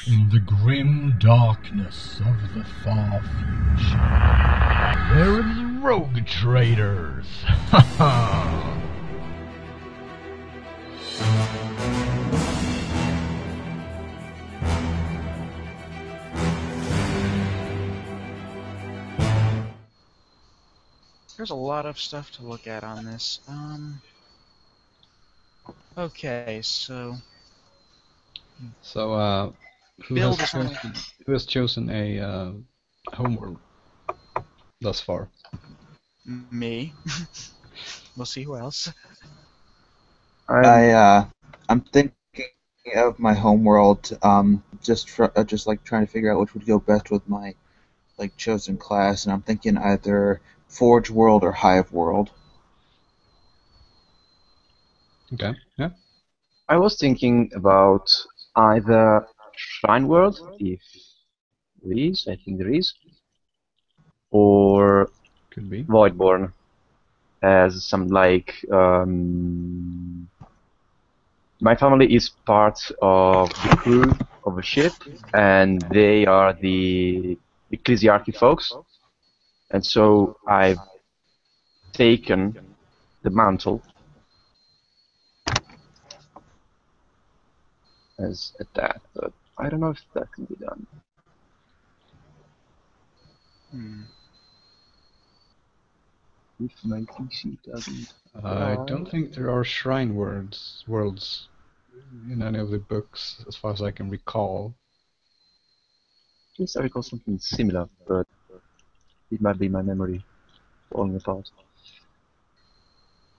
In the grim darkness of the far future, there is rogue traders. Ha ha! There's a lot of stuff to look at on this. Okay, so So, who build has is only chosen, who has chosen a homeworld thus far? me. We'll see who else. I'm thinking of my homeworld. Just like trying to figure out which would go best with my chosen class, and I'm thinking either Forge World or Hive World. Okay, yeah. I was thinking about either Shrine World, if there is, I think there is, or Could be. Voidborn, as some my family is part of the crew of a ship, and they are the ecclesiarchy folks, and so I've taken the mantle as at that, but I don't know if that can be done. If my PC doesn't. I don't think there are shrine worlds in any of the books, as far as I can recall. Yes, I recall something similar, but it might be my memory falling apart.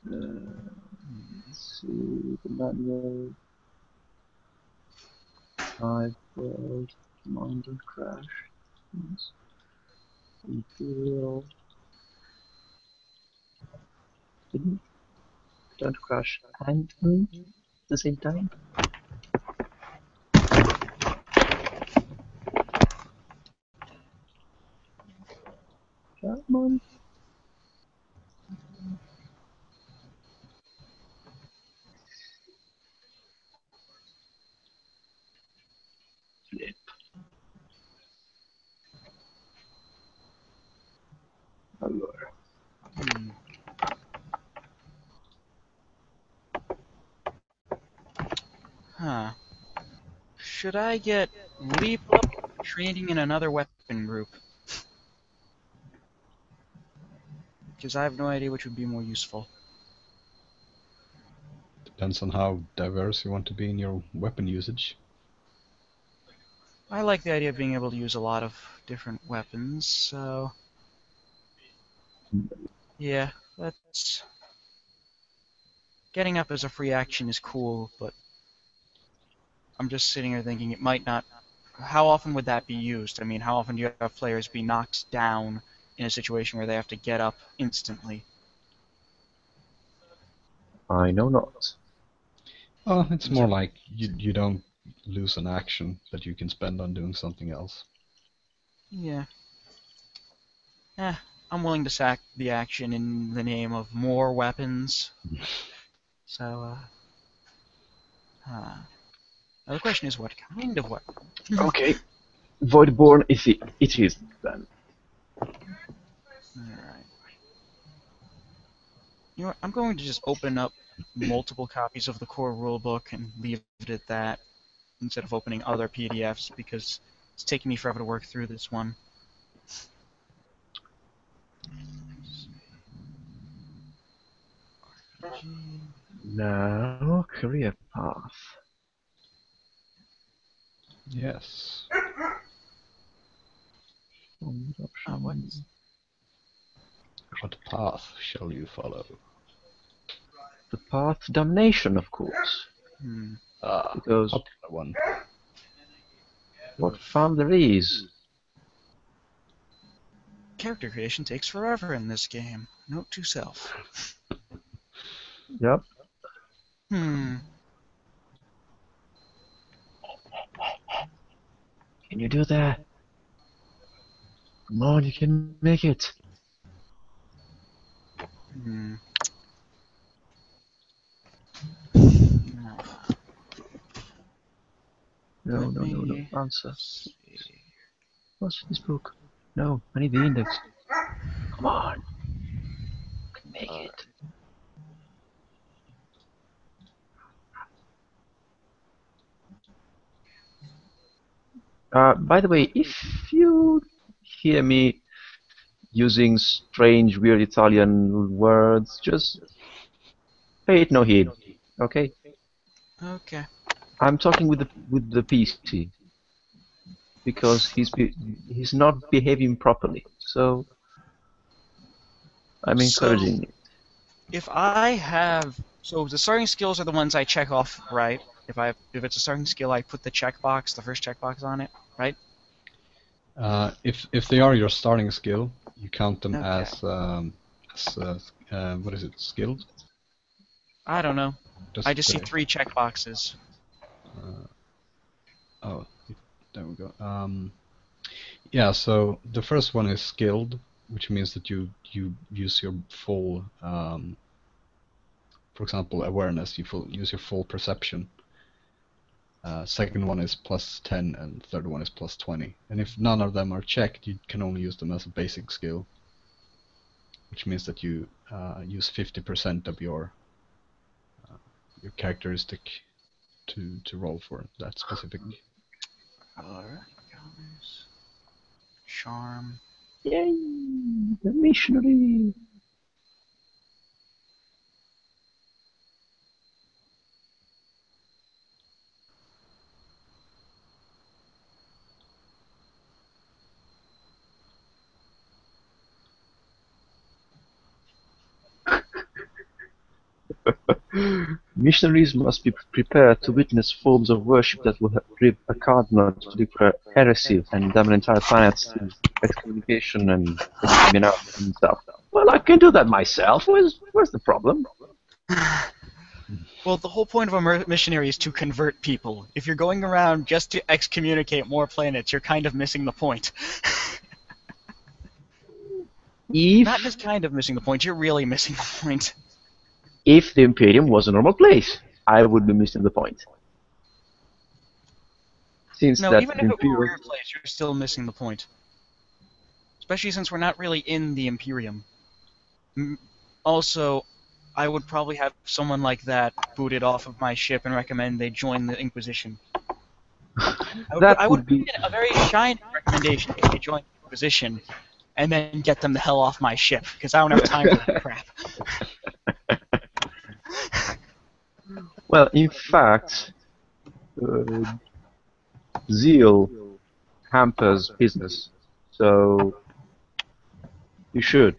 Let's see, the manual, Hive World, Commander Crash, yes. Imperial. Didn't don't crash and Moon at the same time? Come on. Flip. Allora. Huh. Should I get Leap Up training in another weapon group? Because I have no idea which would be more useful. Depends on how diverse you want to be in your weapon usage. I like the idea of being able to use a lot of different weapons, so yeah, that's... Getting up as a free action is cool, but I'm just sitting here thinking it might not... How often would that be used? I mean, how often do you have players be knocked down in a situation where they have to get up instantly? I know not. Well, it's more like you don't lose an action that you can spend on doing something else. Yeah. I'm willing to sack the action in the name of more weapons. So, now the question is, what kind of weapon? Okay. Voidborn it is then. Alright. You know what, I'm going to just open up multiple copies of the core rulebook and leave it at that, instead of opening other PDFs, because it's taking me forever to work through this one. Now, career path. Yes. What is... What path shall you follow? The path damnation, of course. Because popular one. What fun there is. Character creation takes forever in this game. Note to self. Yep. Hmm. Can you do that? Come on, you can make it. Hmm. No, Let no, no, no. me Answer. see. What's this book? No, I need the index. Come on. I can make it. By the way, if you hear me using strange, weird Italian words, just pay it no heed. Okay? Okay. I'm talking with the PC because he's not behaving properly. So I'm encouraging it. If I have, so the starting skills are the ones I check off, right? If it's a starting skill, I put the checkbox, the first checkbox on it, right? If they are your starting skill, you count them Okay. as what is it? Skilled? I don't know. Just I just see 3 checkboxes. Oh, there we go. Yeah, so the first one is skilled, which means that you use your full, for example, awareness. You use your full perception. Second one is +10, and third one is +20. And if none of them are checked, you can only use them as a basic skill, which means that you use 50% of your characteristic to roll for that specific. Alright, commerce, charm. Yay! The missionary! Missionaries must be prepared to witness forms of worship that will drive a cardinal to declare heresy and damn an entire planet's excommunication and extermination and stuff. Well, I can do that myself. Where's the problem? Well, the whole point of a missionary is to convert people. If you're going around just to excommunicate more planets, you're kind of missing the point. Not just kind of missing the point, you're really missing the point. If the Imperium was a normal place, I would be missing the point. Since No, that even if it were a Imperium... weird place, you're still missing the point. Especially since we're not really in the Imperium. Also, I would probably have someone like that booted off of my ship and recommend they join the Inquisition. I would be a very shiny recommendation if they join the Inquisition, and then get them the hell off my ship, because I don't have time for that crap. Well, in fact, zeal hampers business, so you should.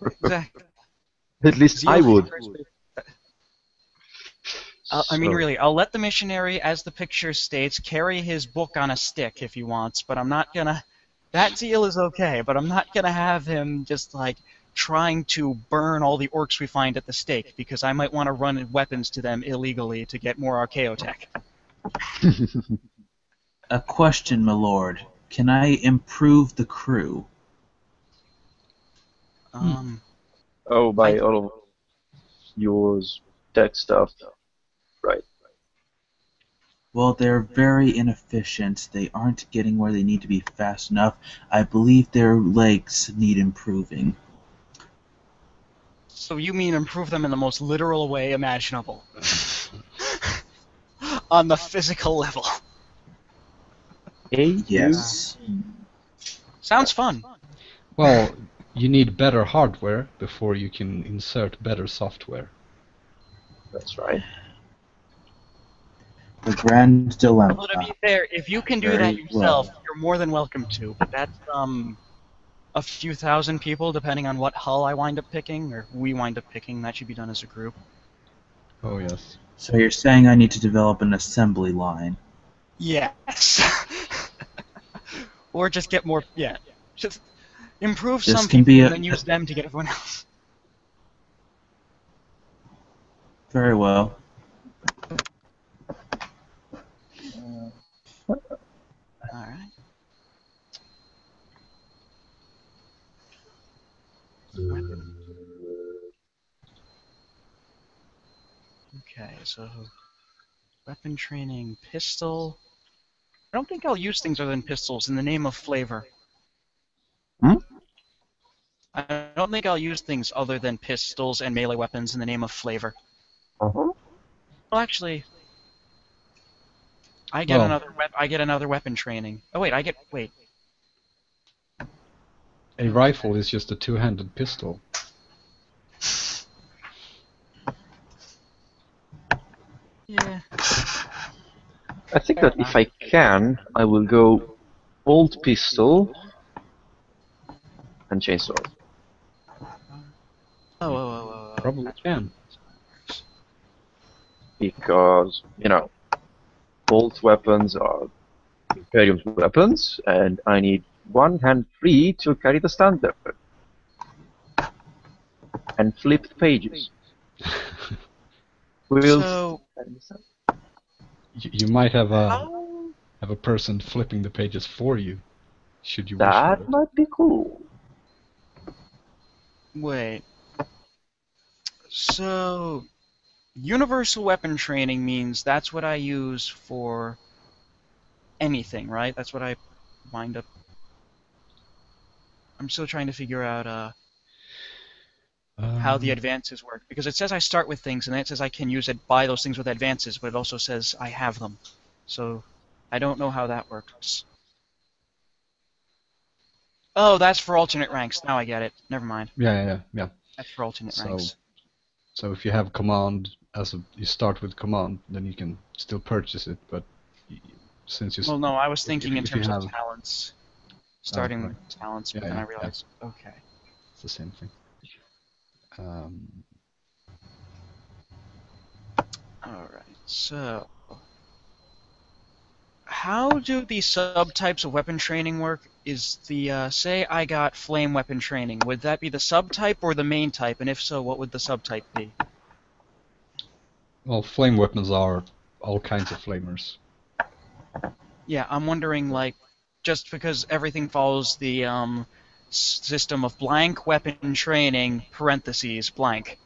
Exactly. At least I would. I mean, really, I'll let the missionary, as the picture states, carry his book on a stick if he wants, but I'm not gonna... That zeal is okay, but I'm not gonna have him just, like, trying to burn all the orcs we find at the stake, because I might want to run weapons to them illegally to get more archaeotech. A question, my lord. Can I improve the crew? Oh, by all of yours tech stuff. Right. Well, they're very inefficient. They aren't getting where they need to be fast enough. I believe their legs need improving. So you mean improve them in the most literal way imaginable? On the physical level. Yes. Sounds fun. Well, you need better hardware before you can insert better software. That's right. The grand dilemma. Well, to be fair, if you can do Very that yourself, well. you're more than welcome to. But that's a few thousand people, depending on what hull I wind up picking, or we wind up picking. That should be done as a group. Oh yes. So you're saying I need to develop an assembly line? Yes. Or just get more. Yeah. Just improve This some can people be and then use them to get everyone else. Very well. Alright. Okay, so weapon training, pistol. I don't think I'll use things other than pistols in the name of flavor. Hmm? I don't think I'll use things other than pistols and melee weapons in the name of flavor. Uh-huh. Well, actually, I get Well- another weapon training. Oh wait, wait. A rifle is just a two-handed pistol. Yeah. I think that if I can, I will go bolt pistol and chainsaw. Oh. Probably can. Because, bolt weapons are Imperium's weapons, and I need one hand free to carry the standard. And flip the pages. So, You might have a how? person flipping the pages for you, should you wish for That it. might be cool. Wait. So, universal weapon training means that's what I use for anything, right? That's what I wind up. I'm still trying to figure out how the advances work, because it says I start with things, and then it says I can buy those things with advances, but it also says I have them. So, I don't know how that works. Oh, that's for alternate ranks. Now I get it. Never mind. Yeah. That's for alternate So- ranks. So if you have command, you start with command, then you can still purchase it, but since you... Well, no, I was thinking in if you terms of have- talents. Starting right. with talents, but Yeah, then I yeah. realized, okay. It's the same thing. Alright, so... How do the subtypes of weapon training work? Is say I got flame weapon training, would that be the subtype or the main type? And if so, what would the subtype be? Well, flame weapons are all kinds of flamers. Yeah, I'm wondering, like, just because everything follows the system of blank weapon training, parentheses, blank.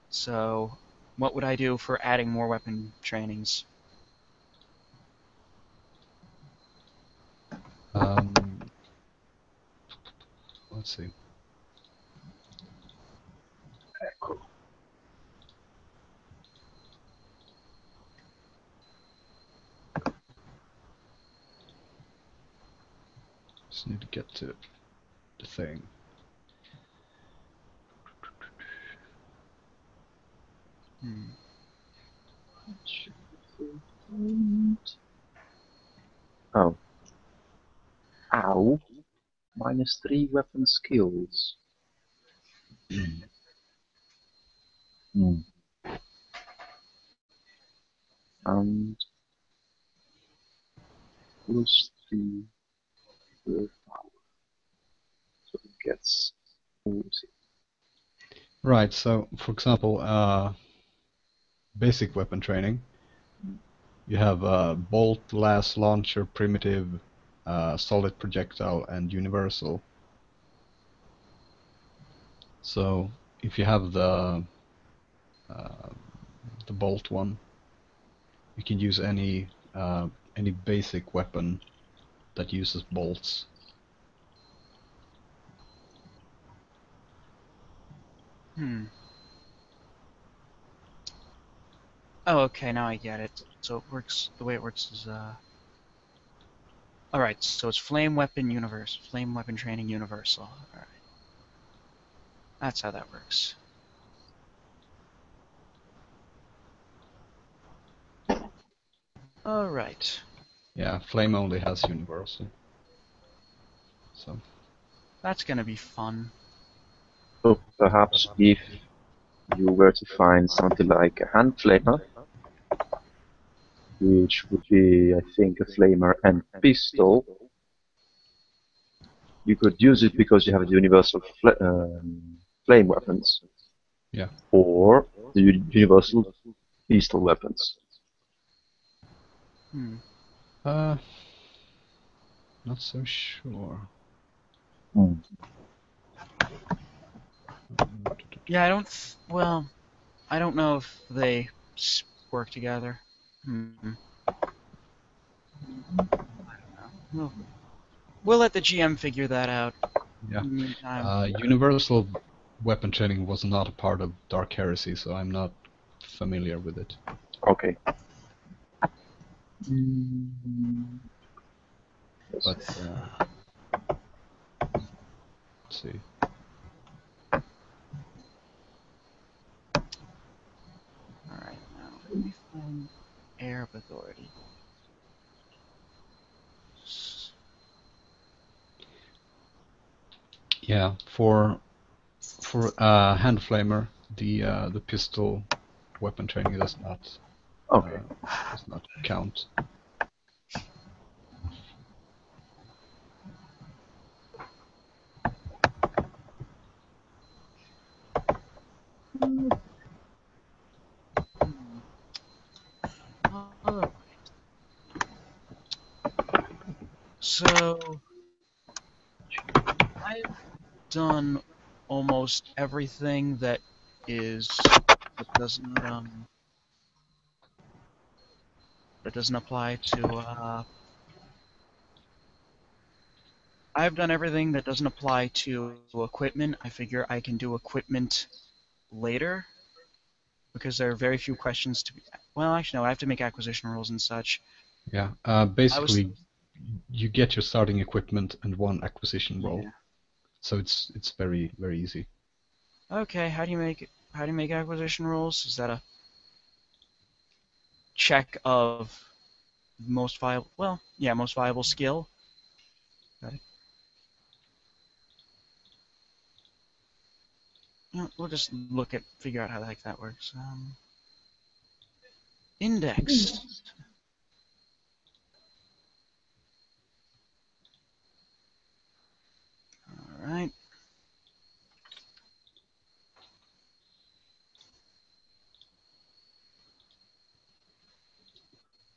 So, what would I do for adding more weapon trainings? Let's see. Just need to get to the thing. Oh. Ow. -3 weapon skills. And +3 willpower. So it gets boozy. Right, so for example, basic weapon training. You have bolt, lass, launcher, primitive, solid projectile, and universal. So if you have the bolt one, you can use any basic weapon that uses bolts. Oh, okay, now I get it. So it works, the way it works is, Alright, so it's flame weapon training universal. Alright. That's how that works. Alright. Yeah, flame only has universal. So That's gonna be fun. So perhaps if you were to find something like a hand flamer, which would be, I think, a flamer and pistol, you could use it because you have the universal flame weapons. Yeah. Or the universal pistol weapons. not so sure. Yeah, I don't know if they work together. Hmm. I don't know. We'll let the GM figure that out. Yeah. In the meantime, Universal weapon training was not a part of Dark Heresy, so I'm not familiar with it. Okay. But let's see. alright, now let me find Arab Authority. Yeah, for hand flamer, the pistol weapon training does Okay. not count. Alright. So, I've done almost everything that doesn't apply to I've done everything that doesn't apply to equipment. I figure I can do equipment later because there are very few questions to be. Well, actually, no. I have to make acquisition rules and such. Yeah. I was Basically, you get your starting equipment and one acquisition roll, yeah. so it's very very easy. Okay. How do you make acquisition rules? Is that a check of most viable? Well, yeah, most viable skill. Got it. Yeah, we'll just figure out how the heck that works. Index. All right.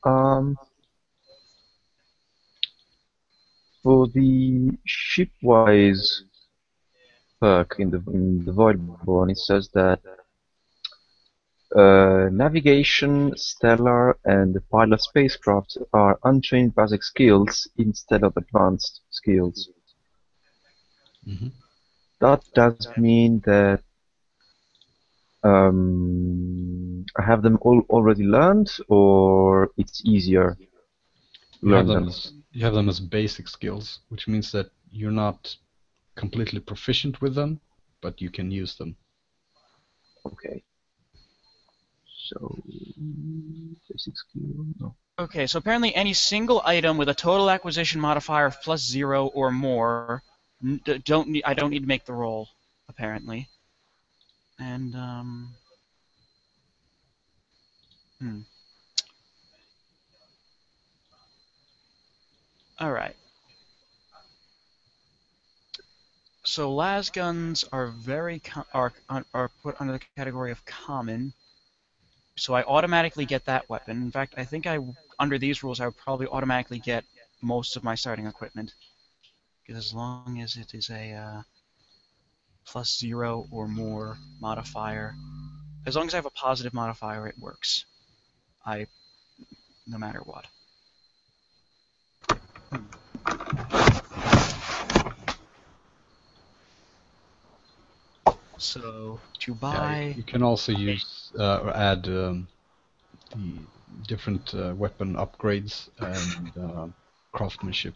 Um, for the shipwise perk in the Voidborn, it says that navigation, stellar, and pilot spacecraft are untrained basic skills instead of advanced skills. Hmm. That does mean that I have them all already learned, or it's easier to You have learn them. you have them as basic skills, which means that you're not completely proficient with them, but you can use them. Okay. So basic skill. No. Okay, so apparently any single item with a total acquisition modifier of +0 or more I don't need to make the roll, apparently. And all right. So lasguns are are put under the category of common. So I automatically get that weapon. In fact, I think under these rules I would probably automatically get most of my starting equipment, because as long as it is a +0 or more modifier, as long as I have a positive modifier, it works. No matter what. So to buy, You can also use or add the different weapon upgrades and craftsmanship,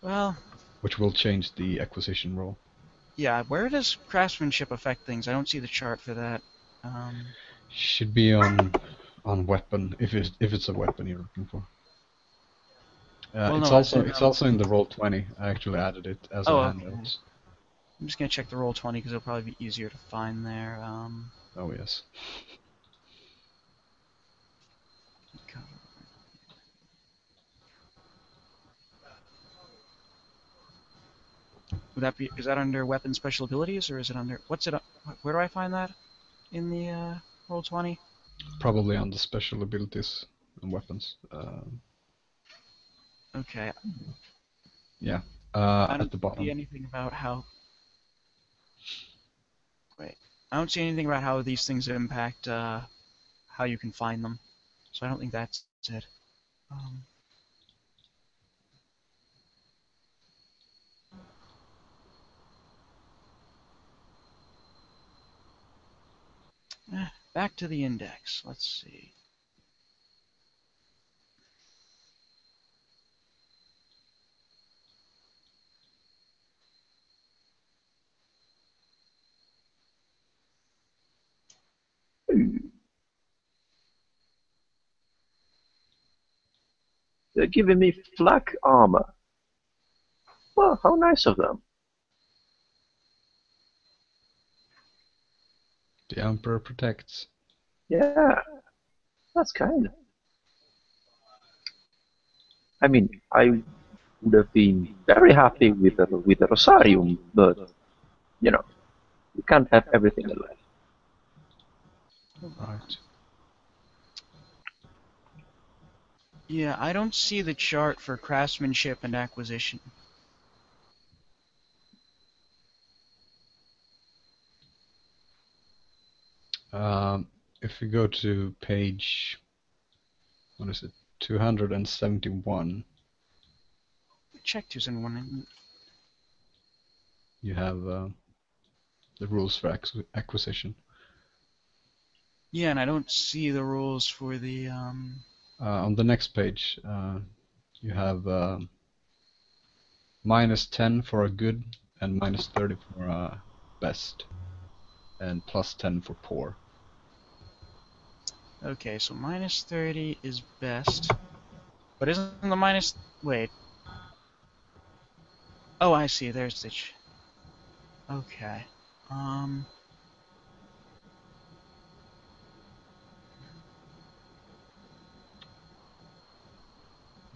well, which will change the acquisition roll. yeah. Where does craftsmanship affect things? I don't see the chart for that. Should be on weapon if it's a weapon you're looking for. Well, it's no, also in the Roll20. I actually added it as a okay. handout. I'm just gonna check the Roll20 because it'll probably be easier to find there. Oh yes. Would that be? Is that under weapon special abilities, or is it under? Where do I find that in the Roll20? Probably on the special abilities and weapons. Okay. Yeah. I At don't the bottom. see anything about how. Wait. I don't see anything about how these things impact how you can find them. So I don't think that's it. Back to the index. Let's see. They're giving me flak armor. Well, how nice of them. The Emperor protects. Yeah, that's kind. I mean, I would have been very happy with a Rosarium, but you know, you can't have everything in life. Right. Yeah, I don't see the chart for craftsmanship and acquisition. If you go to page, what is it, 271, Check 271. you have the rules for acquisition. Yeah, and I don't see the rules for the On the next page, you have -10 for a good, and -30 for a best, and +10 for poor. Okay, so -30 is best. But isn't the minus... Wait. Oh, I see. There's the... Okay.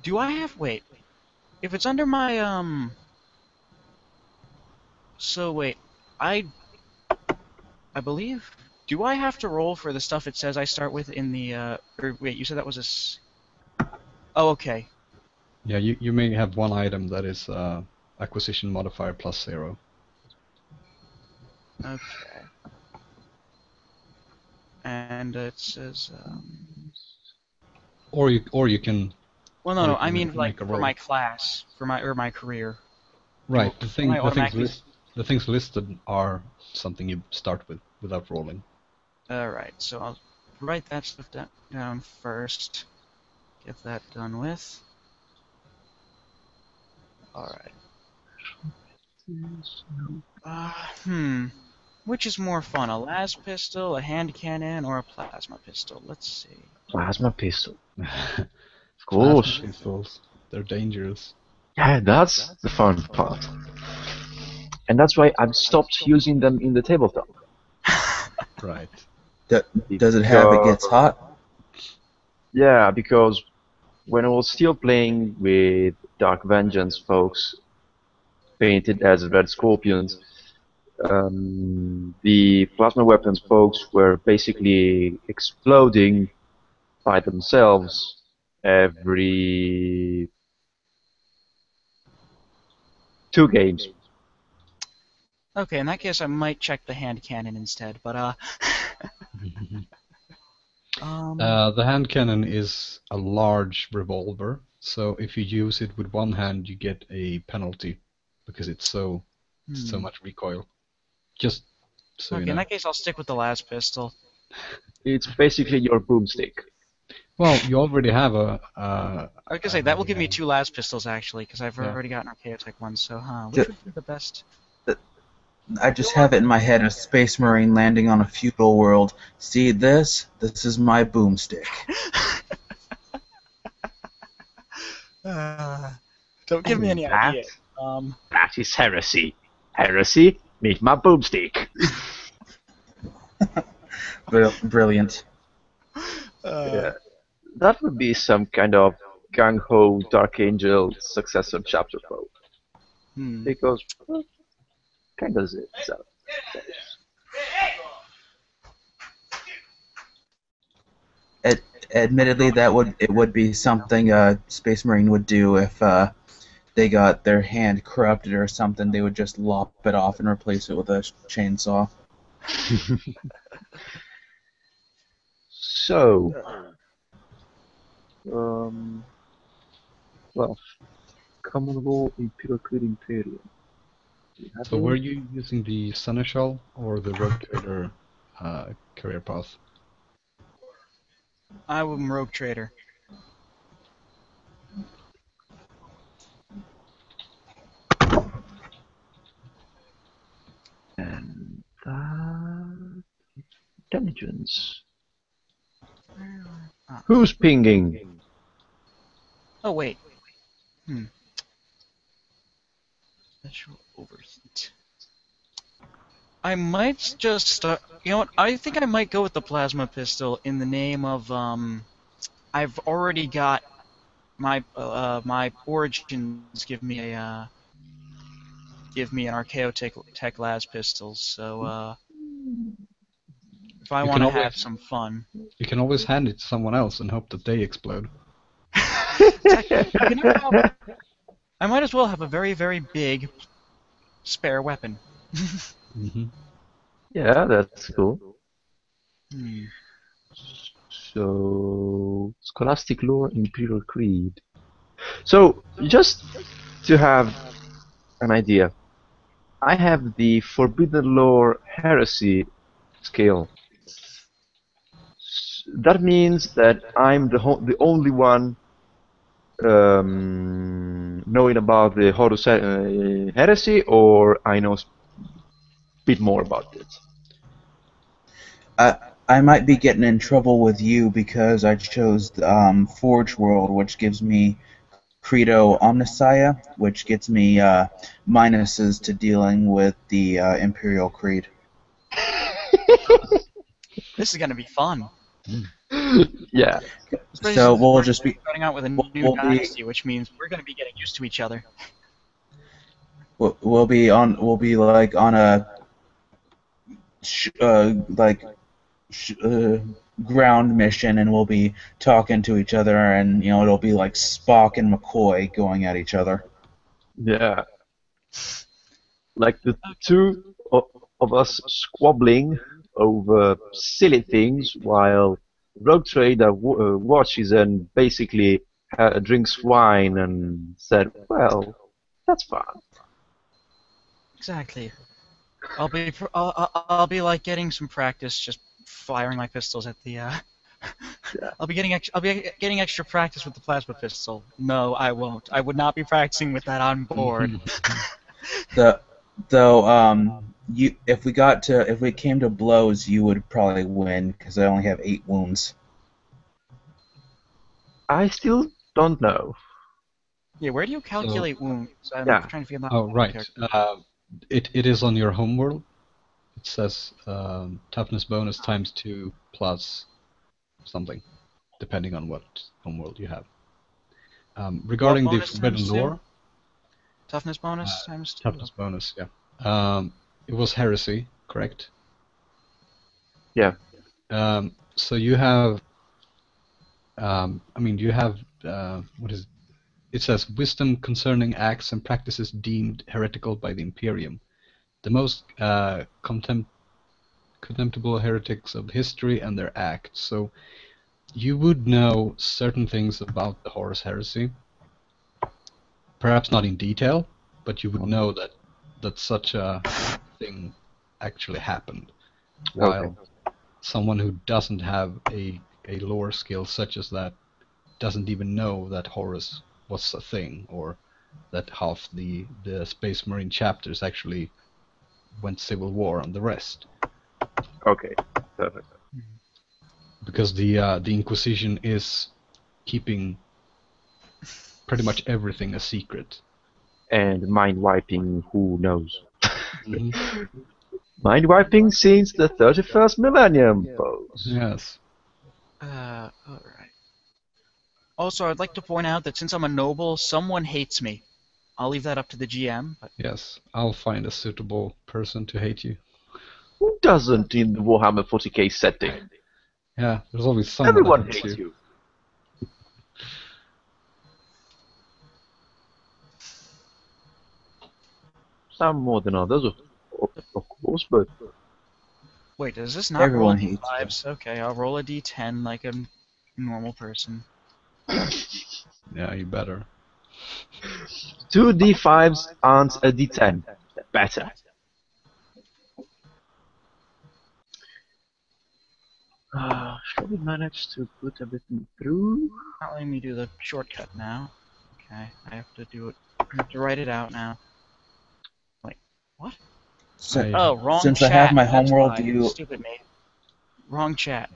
Do I have... Wait. If it's under my, So, wait. I believe... Do I have to roll for the stuff it says I start with in the, Or, wait, you said that was a... Oh, okay. Yeah, you may have one item that is acquisition modifier +0. Okay. And it says, Or you can. Well, Or no, you I can mean, make like, a for roll. my class, for my career. Right. I automatically- The things listed are something you start with without rolling. Alright, so I'll write that stuff down first. Get that done with. Alright. Which is more fun, a las pistol, a hand cannon, or a plasma pistol? Let's see. Plasma pistol. Of Plasma course. pistols, they're dangerous. Yeah, that's the fun part. And that's why I've stopped using them in the tabletop. Right. Does it have it gets hot? Yeah, because when I was still playing with Dark Vengeance folks, painted as Red Scorpions, the plasma weapons folks were basically exploding by themselves every 2 games. Okay, in that case I might check the hand cannon instead, but The hand cannon is a large revolver, so if you use it with one hand, you get a penalty because it's so much recoil. Just so okay, you know. in that case I'll stick with the las pistol. It's basically your boomstick. Well, you already have a. I was gonna say, that will give me yeah. 2 las pistols actually, because I've Yeah. already got an Archaeotech one, so which Ju- would be the best? I just have it in my head, a space marine landing on a feudal world. See this? This is my boomstick. Don't give me any That- idea. That is heresy. Heresy? Meet my boomstick. Brilliant. Yeah. That would be some kind of gung-ho Dark Angel successor chapter code. Because, well, kind of it. So. Admittedly, it would be something a space marine would do if they got their hand corrupted or something. They would just lop it off and replace it with a chainsaw. So, Well, common law, imperial creed, imperium. Do you have So those? were you using the Seneschal or the Rogue Trader career path? I'm Rogue Trader. And intelligence. Ah. Who's pinging? Oh wait. Special overheat. I might just start. You know what? I think I might go with the plasma pistol in the name of I've already got my my origins give me an Archaeotech Las pistol. So if I You want can to have always some fun, you can always hand it to someone else and hope that they explode. you know how, I might as well have a very very big spare weapon. Hmm. Yeah, that's cool. Hmm. So, Scholastic Lore, Imperial Creed. So, just to have an idea, I have the Forbidden Lore Heresy skill. That means that I'm the only one knowing about the Horus Heresy, or I know a bit more about it. I might be getting in trouble with you because I chose Forge World, which gives me Credo Omnissiah, which gets me minuses to dealing with the Imperial Creed. This is gonna be fun. Yeah. Especially So since we'll we're just be starting out with a new we'll be dynasty, which means we're gonna be getting used to each other. we'll be like on a ground mission, and we'll be talking to each other, and it'll be like Spock and McCoy going at each other. Yeah. Like the two of us squabbling over silly things while Rogue Trader watches and basically drinks wine and said, well, that's fun. Exactly. I'll be like getting some practice just firing my pistols at the. I'll be getting extra practice with the plasma pistol. No, I won't. I would not be practicing with that on board. If we came to blows, you would probably win because I only have 8 wounds. I still don't know. Yeah, where do you calculate wounds? I'm Yeah. trying to figure that out. Oh, right. It is on your homeworld. It says toughness bonus times 2 plus something, depending on what homeworld you have. Regarding the bonus Forbidden times 2? Lore, Toughness bonus times 2. toughness bonus, yeah. It was heresy, correct? Yeah. So you have, you have, what is it? It says wisdom concerning acts and practices deemed heretical by the Imperium. The most contemptible heretics of history and their acts. So you would know certain things about the Horus Heresy. Perhaps not in detail, but you would know that such a thing actually happened. While someone who doesn't have a lore skill such as that doesn't even know that Horus was a thing, or that half the Space Marine chapters actually went civil war on the rest. Okay, perfect. Because the Inquisition is keeping pretty much everything a secret. And mind wiping, who knows? Mm-hmm. Mind wiping since the 31st millennium, folks. Yes. Alright. Also, I'd like to point out that since I'm a noble, someone hates me. I'll leave that up to the GM. But Yes, I'll find a suitable person to hate you. Who doesn't in the Warhammer 40k setting? Yeah, there's always someone Everyone that hates you. Some more than others, of course, but wait, does this not Everyone roll hates d5s? Okay, I'll roll a d10 like a normal person. Yeah, you better. 2 D5s and a D10. Better. Shall we manage to put everything through? Not letting me do the shortcut now. Okay, I have to do it. I have to write it out now. Wait, what? Si- Oh, wrong Since chat. I have my That's homeworld, why. do you Stupid mate. Wrong chat.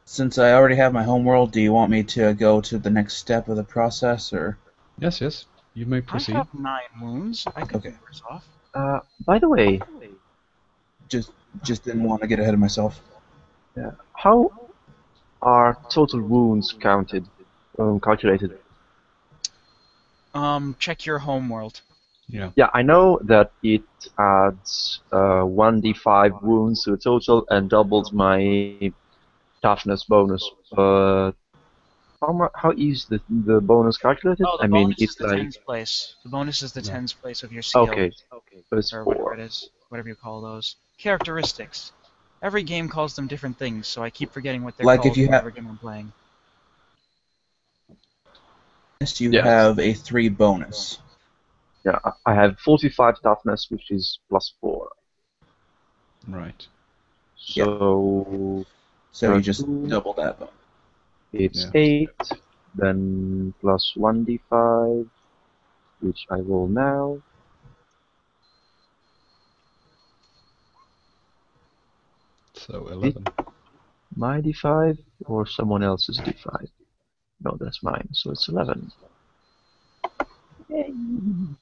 Since I already have my homeworld, do you want me to go to the next step of the process, or Yes, yes. You may I proceed. have 9 wounds. I can Okay. do this off. By the way, just didn't want to get ahead of myself? how are total wounds calculated? Check your homeworld. Yeah. Yeah, I know that it adds 1d5 wounds to the total and doubles my toughness bonus. But how is the bonus calculated? Oh, the I mean, bonus is it's the like tens place. The bonus is the Yeah. tens place of your skill. okay, but it's Or whatever 4. it is. Whatever you call those. Characteristics. Every game calls them different things, so I keep forgetting what they're Like called if you in have- whatever game I'm playing. You Yes. have a 3 bonus. Yeah, I have 45 toughness, which is +4. Right. So So you just 2, double that bonus. it's Yeah. 8, then plus 1d5, which I roll now. So 11. My d5 or someone else's d5? No, that's mine, so it's 11. No,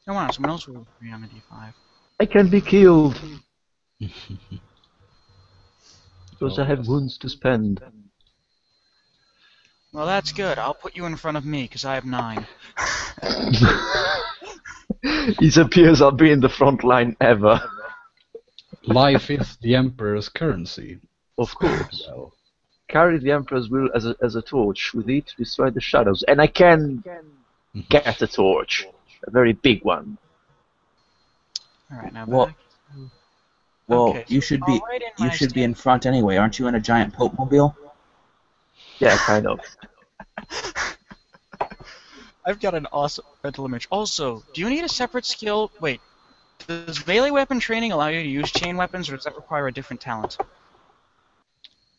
wow, someone else will be on a D5. I can be killed because Oh, I have yes. wounds to spend. Well, that's good. I'll put you in front of me, because I have 9. It appears I'll be in the front line ever. Life is the Emperor's currency. Of course. Well, Carry the Emperor's will as a torch. With it, destroy the shadows. And I can get a torch. A very big one. Alright, now Well- back. Well, Okay, you so should I'll be write in you my should be in front anyway. Aren't you in a giant Pope mobile? Yeah, kind of. I've got an awesome mental image. Also, do you need a separate skill? Wait, does melee weapon training allow you to use chain weapons, or does that require a different talent?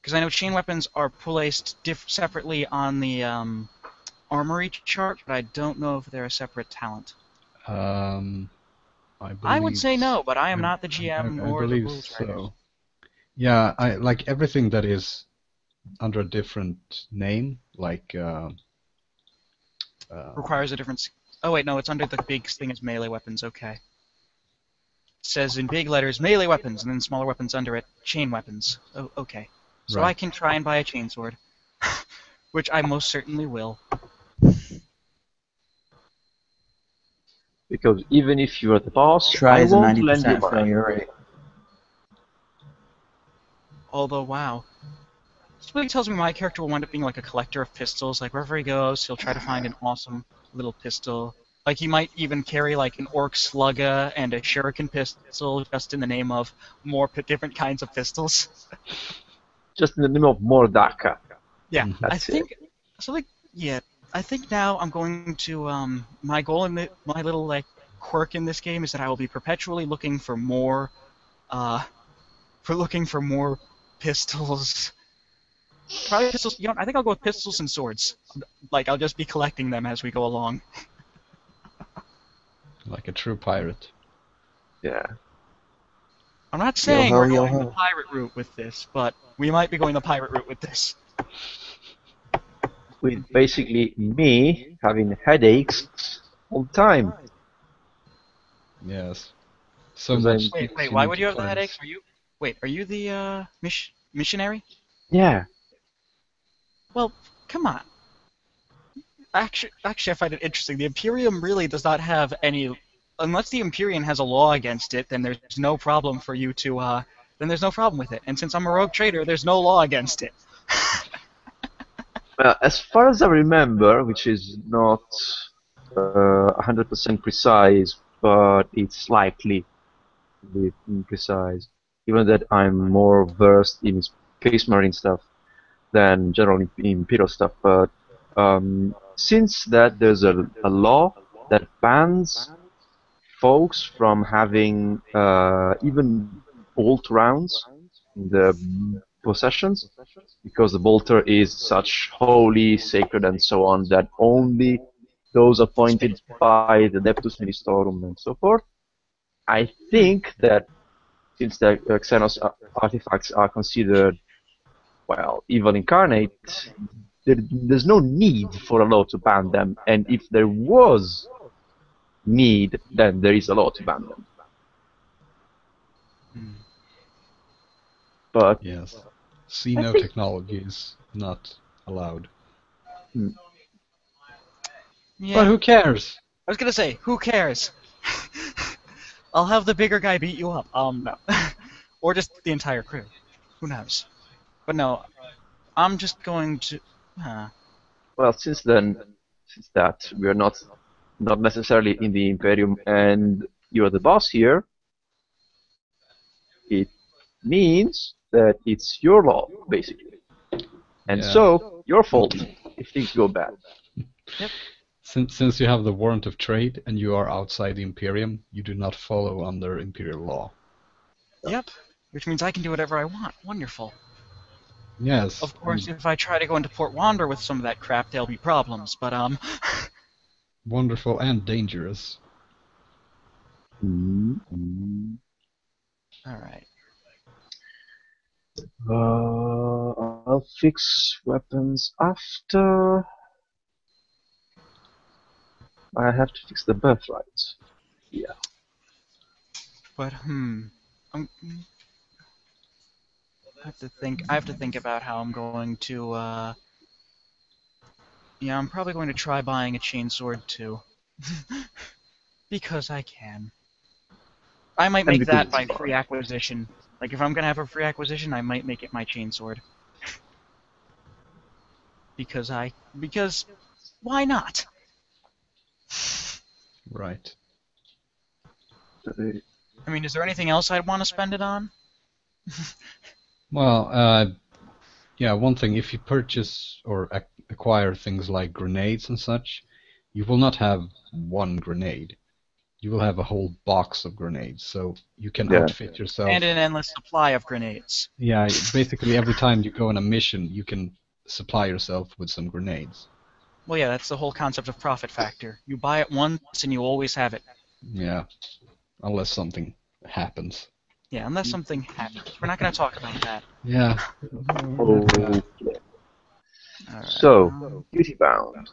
Because I know chain weapons are placed separately on the armory chart, but I don't know if they're a separate talent. I would say no, but I am not the GM I or the believe rules writer. so. Yeah, I like everything that is under a different name, like Requires a different. Oh wait, no, it's under the big thing as melee weapons. Okay. It says in big letters melee weapons, and then smaller weapons under it chain weapons. Oh, okay. So I Right. can try and buy a chainsword, which I most certainly will. Because even if you're the boss, Try I is a won't lend you 90% money. failure rate. Although, wow. Somebody tells me my character will wind up being like a collector of pistols. Like, wherever he goes, he'll try to find an awesome little pistol. Like, he might even carry, like, an orc slugger and a shuriken pistol just in the name of more different kinds of pistols. Just in the name of Mordaka. Yeah, I That's it. think... So, like, yeah, I think now I'm going to, my goal in my little, like, quirk in this game is that I will be perpetually looking for more, pistols. Probably pistols. You know, I think I'll go with pistols and swords. Like, I'll just be collecting them as we go along. like a true pirate. Yeah. I'm not saying Yo-ho, we're going yo-ho. the pirate route with this, but we might be going the pirate route with this. With basically me having headaches all the time. Yes. So Because much. I'm- things Wait, why need would to you have the cleanse. headaches? Are you the missionary? Yeah. Well, come on. Actually, I find it interesting. The Imperium really does not have any. Unless the Imperium has a law against it, then there's no problem for you to. Then there's no problem with it. And since I'm a rogue trader, there's no law against it. Well, as far as I remember, which is not 100% precise, but it's slightly precise, given that I'm more versed in Space Marine stuff than general Imperial stuff. But since that there's a law that bans folks from having even bolt rounds in the possessions, because the bolter is such holy, sacred, and so on, that only those appointed by the Adeptus Ministorum and so forth. I think that since the Xenos artifacts are considered, well, evil incarnate, there's no need for a law to ban them, and if there was need, then there is a law to ban them. But Yes. Xeno technology is not allowed. Yeah. But who cares? I was gonna say, who cares? I'll have the bigger guy beat you up. No. Or just the entire crew. Who knows? But no, I'm just going to... well, since that we are not necessarily in the Imperium, and you're the boss here, it means that it's your law, basically. And Yeah. so, your fault if things go bad. Yep. Since you have the warrant of trade and you are outside the Imperium, you do not follow under Imperial law. Yep. Which means I can do whatever I want. Wonderful. Yes. Of course, if I try to go into Port Wander with some of that crap, there'll be problems, but, Wonderful and dangerous. Alright. I'll fix weapons after. I have to fix the birthright. Yeah. But, I have to think about how I'm going to, yeah, I'm probably going to try buying a chainsword too. Because I can. I might make that my free acquisition. Like, if I'm gonna have a free acquisition, I might make it my chainsword. Because why not? Right. I mean, is there anything else I'd want to spend it on? Well, yeah, one thing, if you purchase or acquire things like grenades and such, you will not have one grenade. You will have a whole box of grenades, so you can outfit yourself. And an endless supply of grenades. Yeah, basically every time you go on a mission, you can supply yourself with some grenades. Well, yeah, that's the whole concept of profit factor. You buy it once and you always have it. Yeah, unless something happens. Yeah, unless something happens. We're not going to talk about that. Yeah. Okay. Alright. So, duty bound.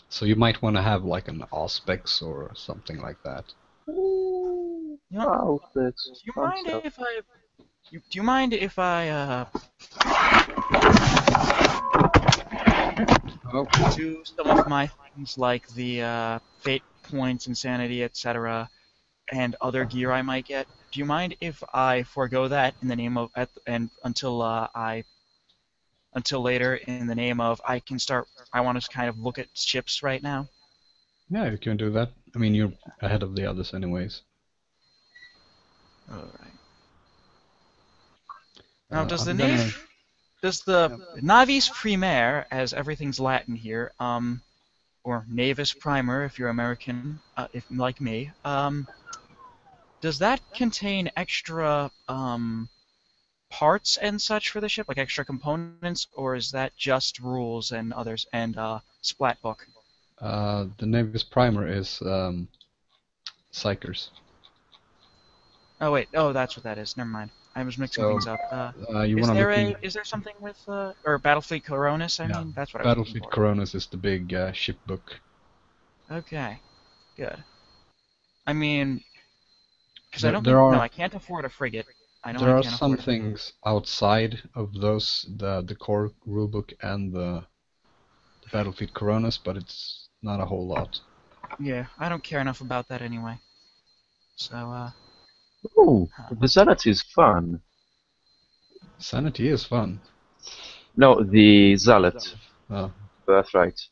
So you might want to have like an Auspex or something like that. You know, Outfits. do you mind if I... Do you mind if I, do some of my things like the, fate points, insanity, etc., and other gear I might get? Do you mind if I forego that in the name of... Until later, in the name of I want to kind of look at ships right now? Yeah, you can do that. I mean, you're ahead of the others anyways. Alright. Now, does the I'm gonna- Navis Primaire, as everything's Latin here, or Navis Primer if you're American, if like me, does that contain extra parts and such for the ship, like extra components, or is that just rules and others and splat book? The Navis Primer is Psychers. Oh wait, that's what that is. Never mind. I was mixing So, things up. You Is want there to is there something with or Battlefleet Coronis? I mean, that's what I was looking Battlefleet for. Coronis is the big ship book. Okay, good. I mean, because I There- don't there think, are- no, I can't afford a frigate. I know There I are can't some afford. things outside of those, the core rulebook and the Battlefleet Coronis, but it's not a whole lot. Yeah, I don't care enough about that anyway. So, Oh, the Zealot is fun. Sanity is fun. No, the Zealot. Oh. Birthright.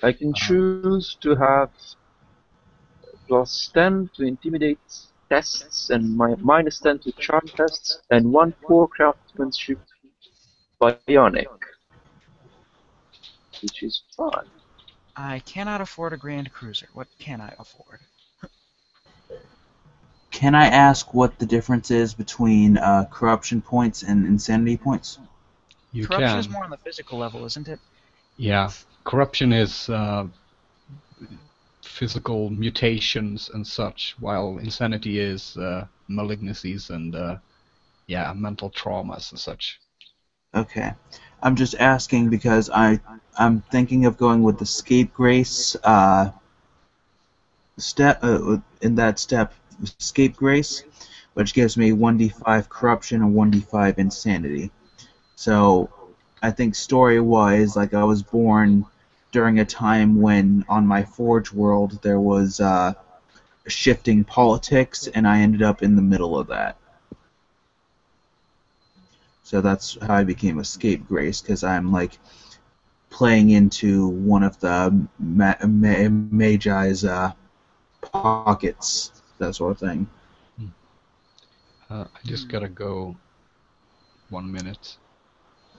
I can choose to have +10 to intimidate tests and -10 to charm tests, and 1 for craftsmanship bionic, which is fun. I cannot afford a Grand Cruiser. What can I afford? Can I ask what the difference is between corruption points and insanity points? You Corruption can. is more on the physical level, isn't it? Yeah. Corruption is physical mutations and such, while insanity is malignancies and mental traumas and such. Okay. I'm just asking because I'm thinking of going with the scapegrace step in that step scapegrace, which gives me 1d5 corruption and 1d5 insanity. So I think story-wise, like I was born during a time when on my Forge world there was shifting politics, and I ended up in the middle of that. So that's how I became a scapegrace, because I'm like playing into one of the Magi's pockets, that sort of thing. I just gotta go 1 minute.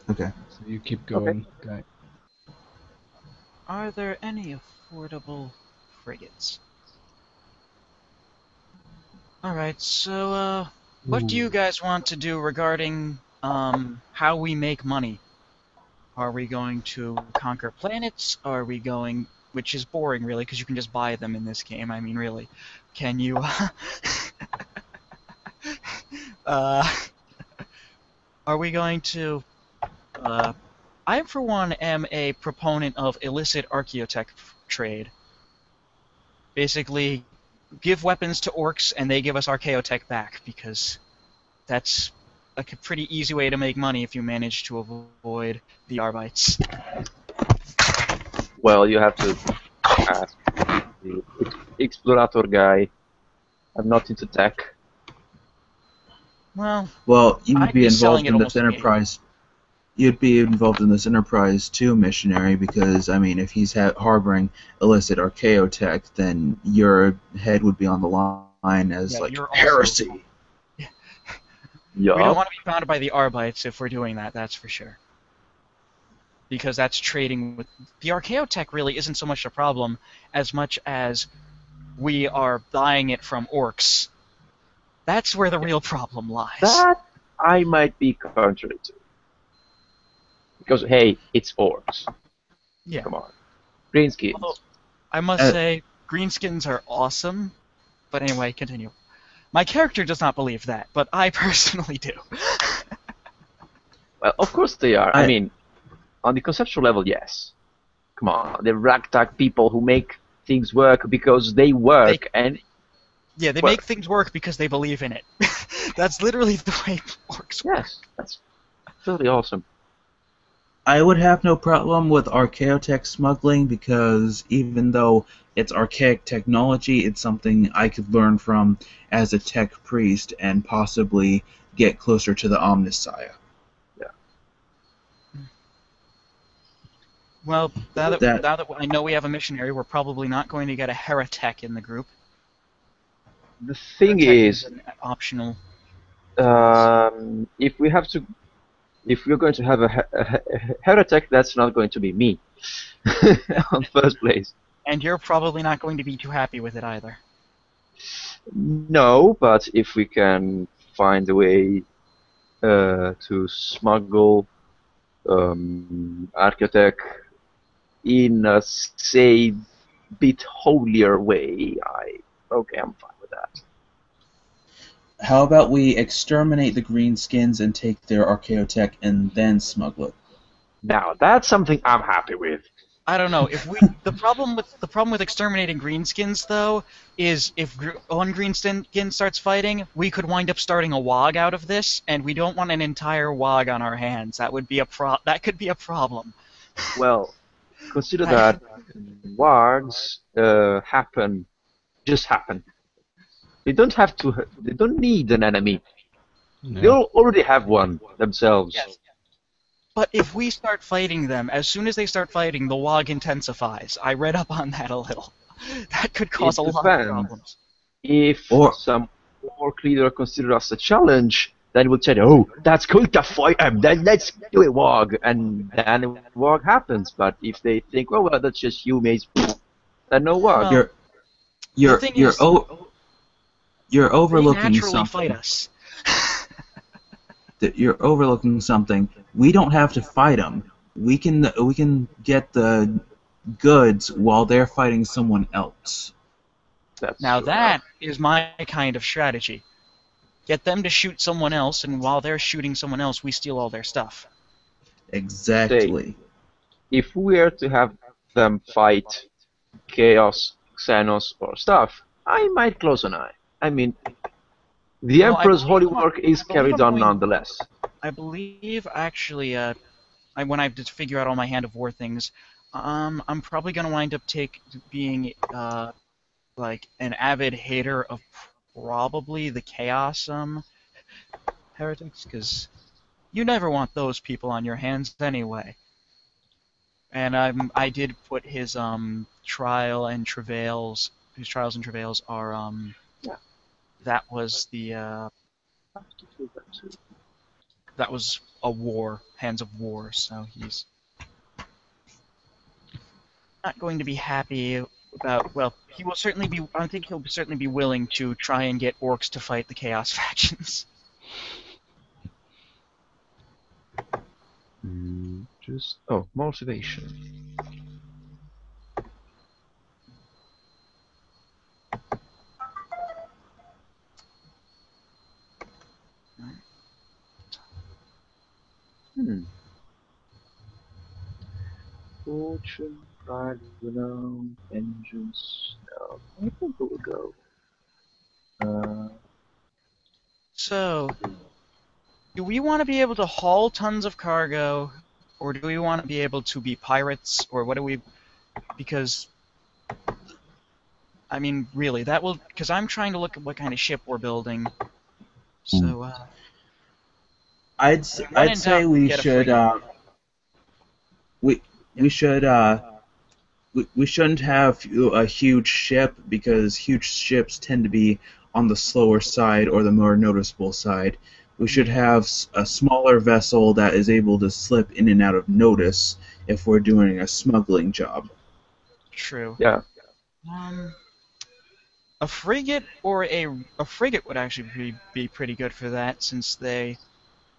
Okay. So you keep going, guy. Are there any affordable frigates? Alright, so, what do you guys want to do regarding, how we make money? Are we going to conquer planets? Are we going... Which is boring, really, because you can just buy them in this game. I mean, really. Can you... are we going to... I, for one, am a proponent of illicit archaeotech trade. Basically, give weapons to orcs, and they give us archaeotech back, because that's a pretty easy way to make money if you manage to avoid the Arbites. Well, you have to ask the explorator guy. I'm not into tech. Well, you'd I'd be be involved selling it in this almost enterprise. You'd be involved in this enterprise too, missionary, because I mean, if he's harboring illicit archaeotech, then your head would be on the line as Yeah, like you're also- heresy. Yeah. we don't want to be founded by the Arbites if we're doing that, that's for sure. Because that's trading with... The archaeotech really isn't so much a problem as much as we are buying it from orcs. That's where the real problem lies. That I might be contrary to. Because, hey, it's orcs. Yeah. Come on. Greenskins. Although, I must say, greenskins are awesome. But anyway, continue. My character does not believe that, but I personally do. Well, of course they are. I mean, on the conceptual level, yes. Come on, they're ragtag people who make things work because they work, and... Yeah, they Well- make things work because they believe in it. That's literally the way orcs work. Yes, that's totally awesome. I would have no problem with archaeotech smuggling, because even though it's archaic technology, it's something I could learn from as a tech priest and possibly get closer to the Omnissiah. Well, now that That- I know we have a missionary, we're probably not going to get a heretic in the group. The thing Heretic is, an optional. if we're going to have a heretic, that's not going to be me, on first place. And you're probably not going to be too happy with it either. No, but if we can find a way to smuggle architect in a, say, bit holier way, I'm fine with that. How about we exterminate the greenskins and take their archaeotech and then smuggle it? Now, that's something I'm happy with. I don't know. If we the problem with exterminating greenskins though is if one greenskin starts fighting, we could wind up starting a WOG out of this, and we don't want an entire WOG on our hands. That would be that could be a problem. Well, consider that wargs happen. They don't need an enemy. No. They already have one themselves. Yes. But if we start fighting them, as soon as they start fighting, the WOG intensifies. I read up on that a little. That could cause It a lot of depends. problems. If Or- some orc leader consider us a challenge, then we'll say, oh, that's going to fight him, then let's do it, Warg. And then Warg happens. But if they think, oh, well, that's just you, mates, then no Warg. Well, You're thing you're is, you're they overlooking naturally fight something. us. That you're overlooking something. We don't have to fight them. We can get the goods while they're fighting someone else. That's Now true. that is my kind of strategy. Get them to shoot someone else, and while they're shooting someone else, we steal all their stuff. Exactly. If we were to have them fight Chaos, Xenos, or stuff, I might close an eye. I mean, the Well, I Emperor's believe- holy work is I believe carried I'm on going- nonetheless. I believe, actually, when I have to figure out all my Hand of War things, I'm probably going to wind up being, like, an avid hater of probably the Chaos, heretics, because you never want those people on your hands anyway. And I did put his, trial and travails, his trials and travails are, Yeah. that was the, that was a war, Hands of War, so he's not going to be happy about, well, he will certainly be, I think he'll certainly be willing to try and get orcs to fight the Chaos factions. Motivation. Fortune, pride, renown, vengeance. No, I think we'll go. So, do we want to be able to haul tons of cargo, or do we want to be able to be pirates, or what do we, because, I mean, really, that will, because I'm trying to look at what kind of ship we're building, so, I'd When in I'd say doubt, we get a should frigate. we should we shouldn't have a huge ship, because huge ships tend to be on the slower side or the more noticeable side. We should have a smaller vessel that is able to slip in and out of notice if we're doing a smuggling job. True. Yeah. A frigate or a frigate would actually be pretty good for that, since they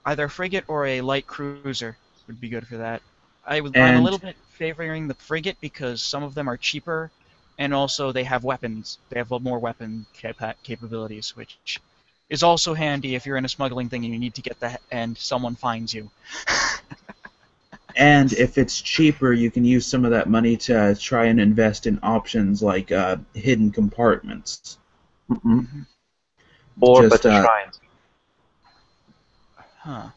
either a frigate or a light cruiser would be good for that. I'm a And- little bit favoring the frigate because some of them are cheaper, and also they have weapons. They have more weapon capabilities, which is also handy if you're in a smuggling thing and you need to get and someone finds you. And if it's cheaper, you can use some of that money to try and invest in options like hidden compartments. Or Just, better shrines. Huh.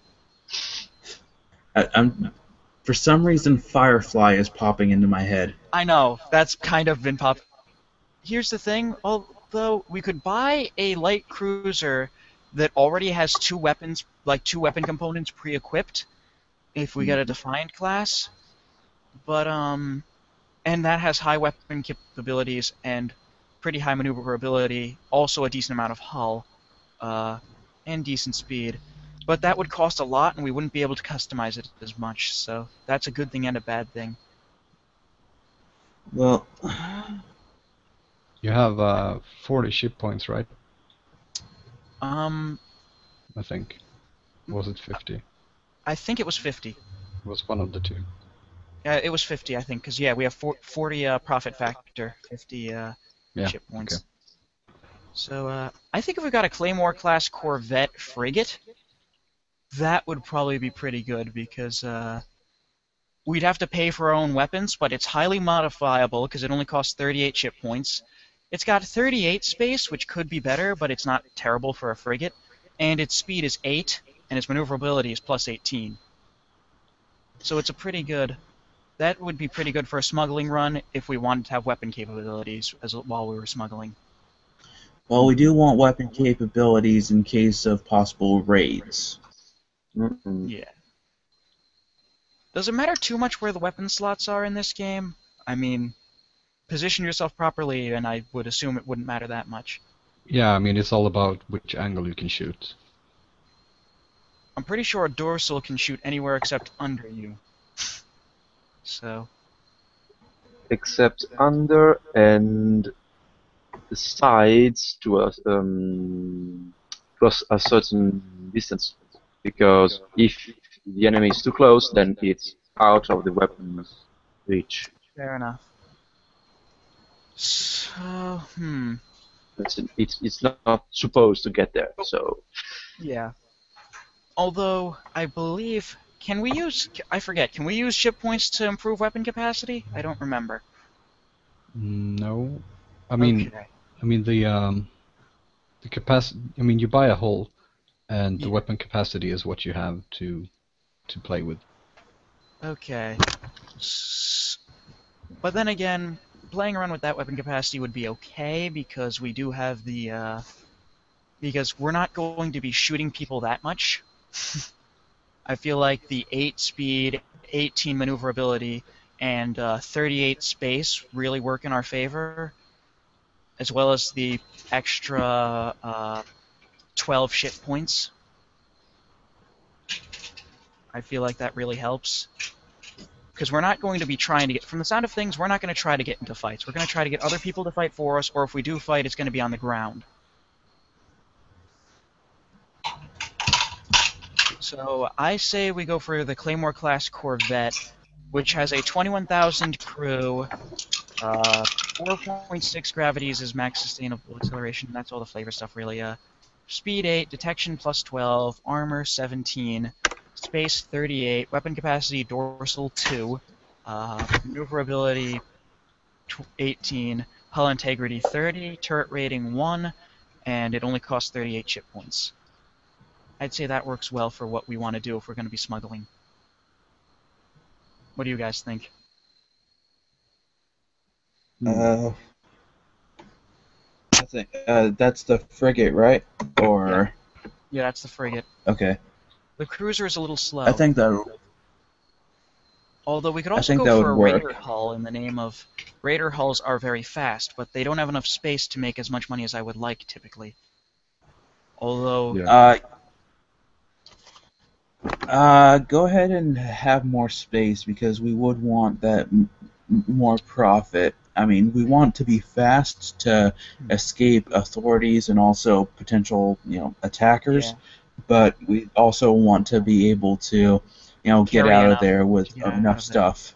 For some reason, Firefly is popping into my head. I know, that's kind of been pop. Here's the thing, although we could buy a light cruiser that already has two weapon components pre-equipped, if we get a defined class, but and that has high weapon capabilities and pretty high maneuverability, also a decent amount of hull, and decent speed. But that would cost a lot, and we wouldn't be able to customize it as much, so that's a good thing and a bad thing. Well, You have 40 ship points, right? I I think. Was it 50? think it was 50. It was one of the two. It was 50, I think, because, yeah, we have 40 profit factor, 50 Yeah. ship points. Okay. So, I think if we got a Claymore-class Corvette frigate, that would probably be pretty good, because we'd have to pay for our own weapons, but it's highly modifiable, because it only costs 38 ship points. It's got 38 space, which could be better, but it's not terrible for a frigate, and its speed is 8, and its maneuverability is plus 18. So it's a pretty good... That would be pretty good for a smuggling run if we wanted to have weapon capabilities while we were smuggling. well, we do want weapon capabilities in case of possible raids. Yeah. Does it matter too much where the weapon slots are in this game? I mean, position yourself properly, and I would assume it wouldn't matter that much. Yeah, I mean, it's all about which angle you can shoot. I'm pretty sure a dorsal can shoot anywhere except under you. So, Except under and the sides to a certain distance. Because if the enemy is too close, then it's out of the weapon's reach. fair enough. So, It's not supposed to get there. So yeah. Although, I believe... Can we use... I forget. Can we use ship points to improve weapon capacity? I don't remember. No, I mean, Okay. the capacity. I mean, you buy a hull, and the Yeah. weapon capacity is what you have to play with. Okay. But then again, playing around with that weapon capacity would be okay because we do have the, because we're not going to be shooting people that much. I feel like the 8 speed, 18 maneuverability, and 38 space really work in our favor, as well as the extra 12 ship points. I feel like that really helps. Because we're not going to be trying to get, from the sound of things, we're not going to try to get into fights. We're going to try to get other people to fight for us, or if we do fight, it's going to be on the ground. So I say we go for the Claymore class Corvette, which has a 21,000 crew, 4.6 gravities is max sustainable acceleration. That's all the flavor stuff, really. Speed 8, detection plus 12, armor 17, space 38, weapon capacity dorsal 2, maneuverability 18, hull integrity 30, turret rating 1, and it only costs 38 chip points. I'd say that works well for what we want to do if we're going to be smuggling. What do you guys think? I think that's the frigate, right? Or Yeah, that's the frigate. okay, The cruiser is a little slow. I think that Although we could I also think go that for a would work. Raider hull in the name of... Raider hulls are very fast, but they don't have enough space to make as much money as I would like, typically. Although... Yeah. Go ahead and have more space because we would want that more profit. I mean, we want to be fast to escape authorities and also potential, attackers. Yeah. But we also want to be able to, get Carry out of enough there with to get out of enough there. stuff.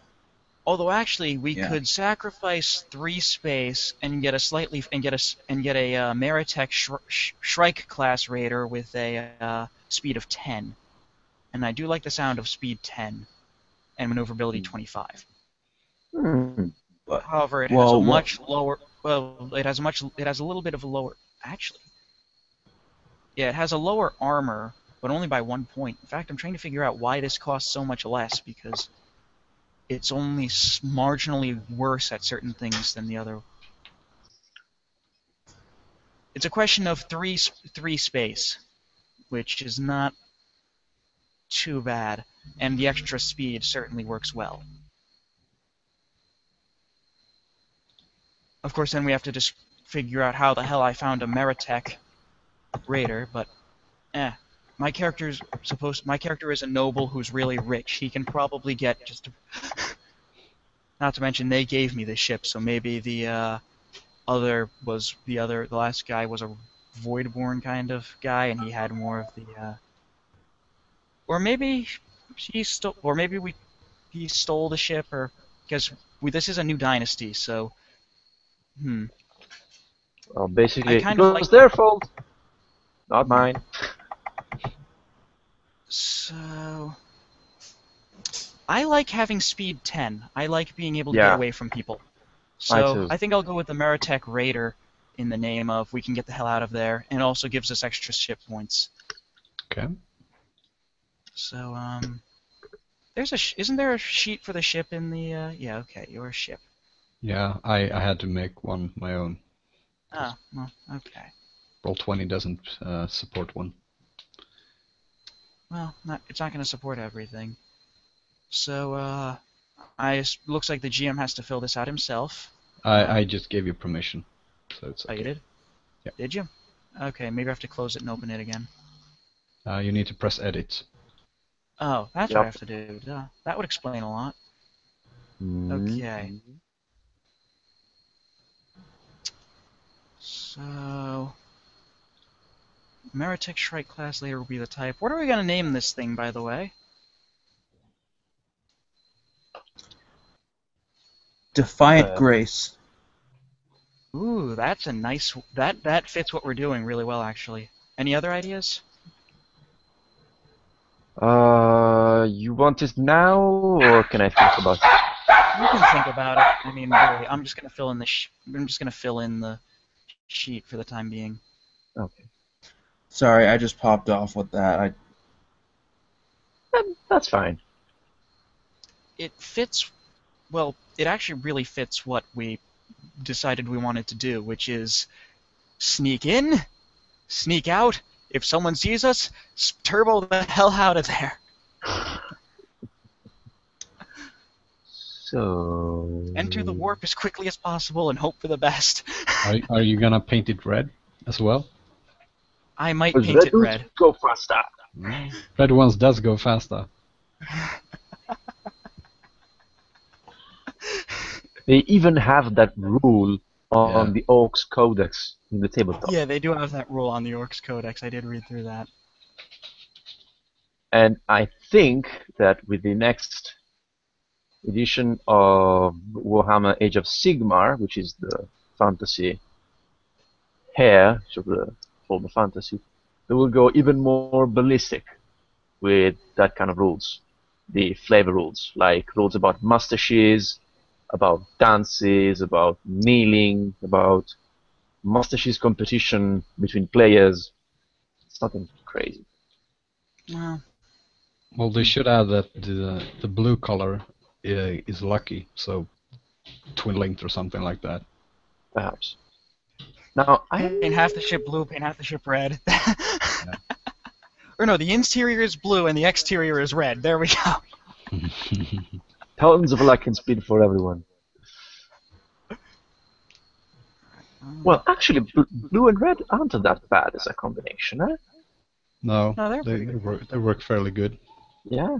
Although actually, we Yeah. could sacrifice 3 space and get a Maritech Shrike class Raider with a speed of 10, and I do like the sound of speed 10 and maneuverability 25. However, it has Well, a what- much lower. Well, it has a little bit of a lower. Actually, yeah, it has a lower armor, but only by 1 point. In fact, I'm trying to figure out why this costs so much less because it's only marginally worse at certain things than the other. It's a question of three space, which is not too bad, and the extra speed certainly works well. Of course, then we have to just figure out how the hell I found a Meritech Raider, but my character is a noble who's really rich. He can probably get just not to mention they gave me the ship, so maybe the last guy was a Voidborn kind of guy, and he had more of the or maybe he stole the ship, or because this is a new dynasty, so Well, basically, I it kind of was like- their fault, not mine. So I like having speed 10. I like being able to Yeah. get away from people. I So too. I think I'll go with the Meritech Raider in the name of we can get the hell out of there, and it also gives us extra ship points. Okay. So isn't there a sheet for the ship in the yeah, okay, your ship. Yeah, I had to make one my own. Ah, well, okay. Roll20 doesn't support one. Well, it's not going to support everything. So looks like the GM has to fill this out himself. I just gave you permission, so it's Oh, okay. you did? Yep. Did you? Okay, maybe I have to close it and open it again. You need to press edit. Oh, that's Yep. what I have to do. Duh. That would explain a lot. Okay. So... Meritech Shrike class later will be the type. What are we going to name this thing, by the way? Defiant Grace. Ooh, that's a nice... That fits what we're doing really well, actually. Any other ideas? You want it now, or can I think about it? You can think about it. I mean, really, I'm just going to fill in the... I'm just going to fill in the sheet for the time being. Okay. Sorry, I just popped off with that. That's fine. It fits... Well, it actually really fits what we decided we wanted to do, which is sneak in, sneak out. If someone sees us, turbo the hell out of there. So... Enter the warp as quickly as possible and hope for the best. Are you gonna paint it red as well? I might paint it red. Go faster. Red ones does go faster. They even have that rule on the Orcs Codex in the tabletop. Yeah, they do have that rule on the Orcs Codex. I did read through that. And I think that with the next edition of Warhammer Age of Sigmar, which is the fantasy hair, so the form of fantasy, they will go even more ballistic with that kind of rules. The flavor rules, like rules about mustaches, about dances, about kneeling, about mustaches competition between players. It's nothing crazy. Well, they should add that the blue color is lucky, so twin linked or something like that. Perhaps. Now, Paint half the ship blue, paint half the ship red. Or no, the interior is blue and the exterior is red. There we go. tons of luck and speed for everyone. Well, actually, blue and red aren't that bad as a combination, eh? No, No, they work fairly good. Yeah.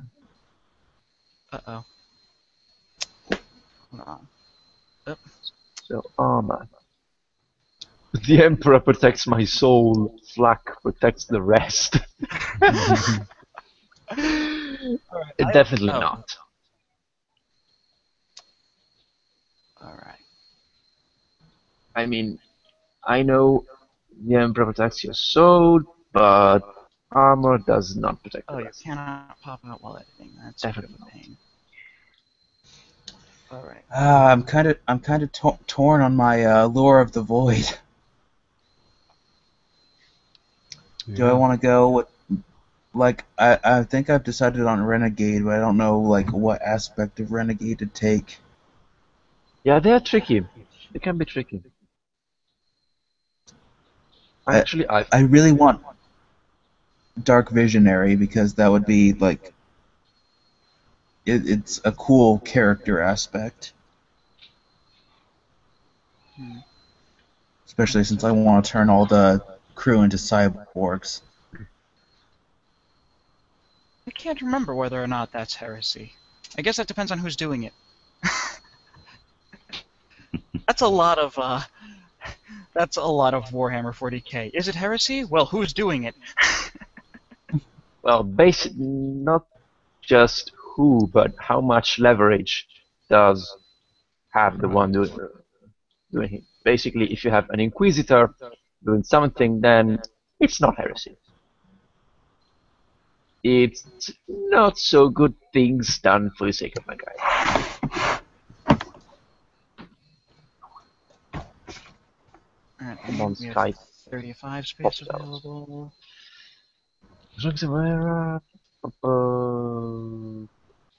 Uh-oh. Hold on. So, armor. The Emperor protects my soul, Flak protects the rest. Definitely not. Alright. I mean, I know the Emperor protects your soul, but armor does not protect the Oh, you rest. cannot pop out while editing. That's Definitely a bit of a pain. Alright. I'm kind of torn on my Lure of the Void. Do I want to go with, like, I think I've decided on Renegade, but I don't know, like, what aspect of Renegade to take. Yeah, they're tricky. They can be tricky. Actually, I really want Dark Visionary because that would be, like, it's a cool character aspect. Especially since I want to turn all the crew into cyborgs. I can't remember whether or not that's heresy. I guess that depends on who's doing it. That's a lot of Warhammer 40k. Is it heresy? Well, who's doing it? well, basically, not just who, but how much leverage does have the one doing it. Basically, if you have an Inquisitor doing something, then it's not heresy. It's not so good things done for the sake of my guy. Alright, Come on, we have Skype. 35 space Pop available. So So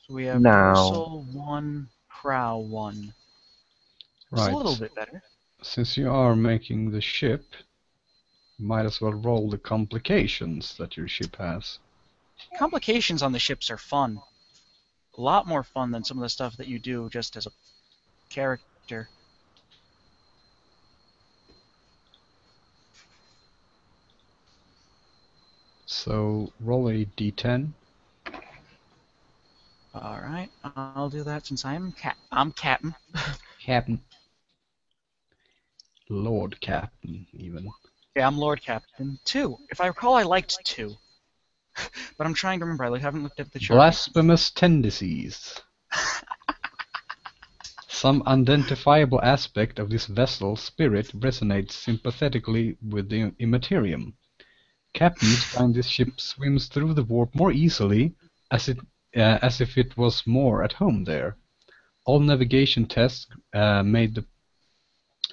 we have Now. Dorsal 1, Prow 1. It's Right. a little bit better. Since you are making the ship, you might as well roll the complications that your ship has. Complications on the ships are fun. A lot more fun than some of the stuff that you do just as a character. So roll a d10. All right, I'll do that since I'm captain. Captain. Lord Captain, even. Yeah, I'm Lord Captain. 2. If I recall, I liked 2. But I'm trying to remember. I haven't looked at the chart. Blasphemous tendencies. Some unidentifiable aspect of this vessel's spirit resonates sympathetically with the Immaterium. Captains find this ship swims through the warp more easily, as if it was more at home there. All navigation tests made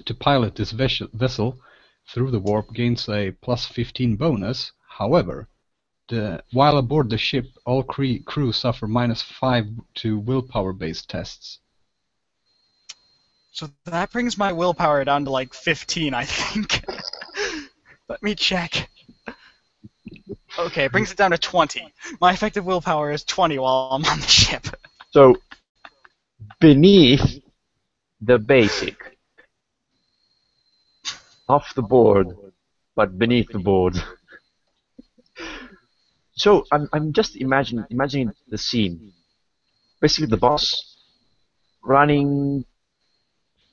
to pilot this vessel through the warp gains a plus 15 bonus. However, while aboard the ship, all crew suffer -5 to willpower-based tests. So that brings my willpower down to like 15, I think. Let me check. Okay, it brings it down to 20. My effective willpower is 20 while I'm on the ship. So, beneath the basic. Off the board, but beneath the board. So, I'm just imagining the scene. Basically, the boss running,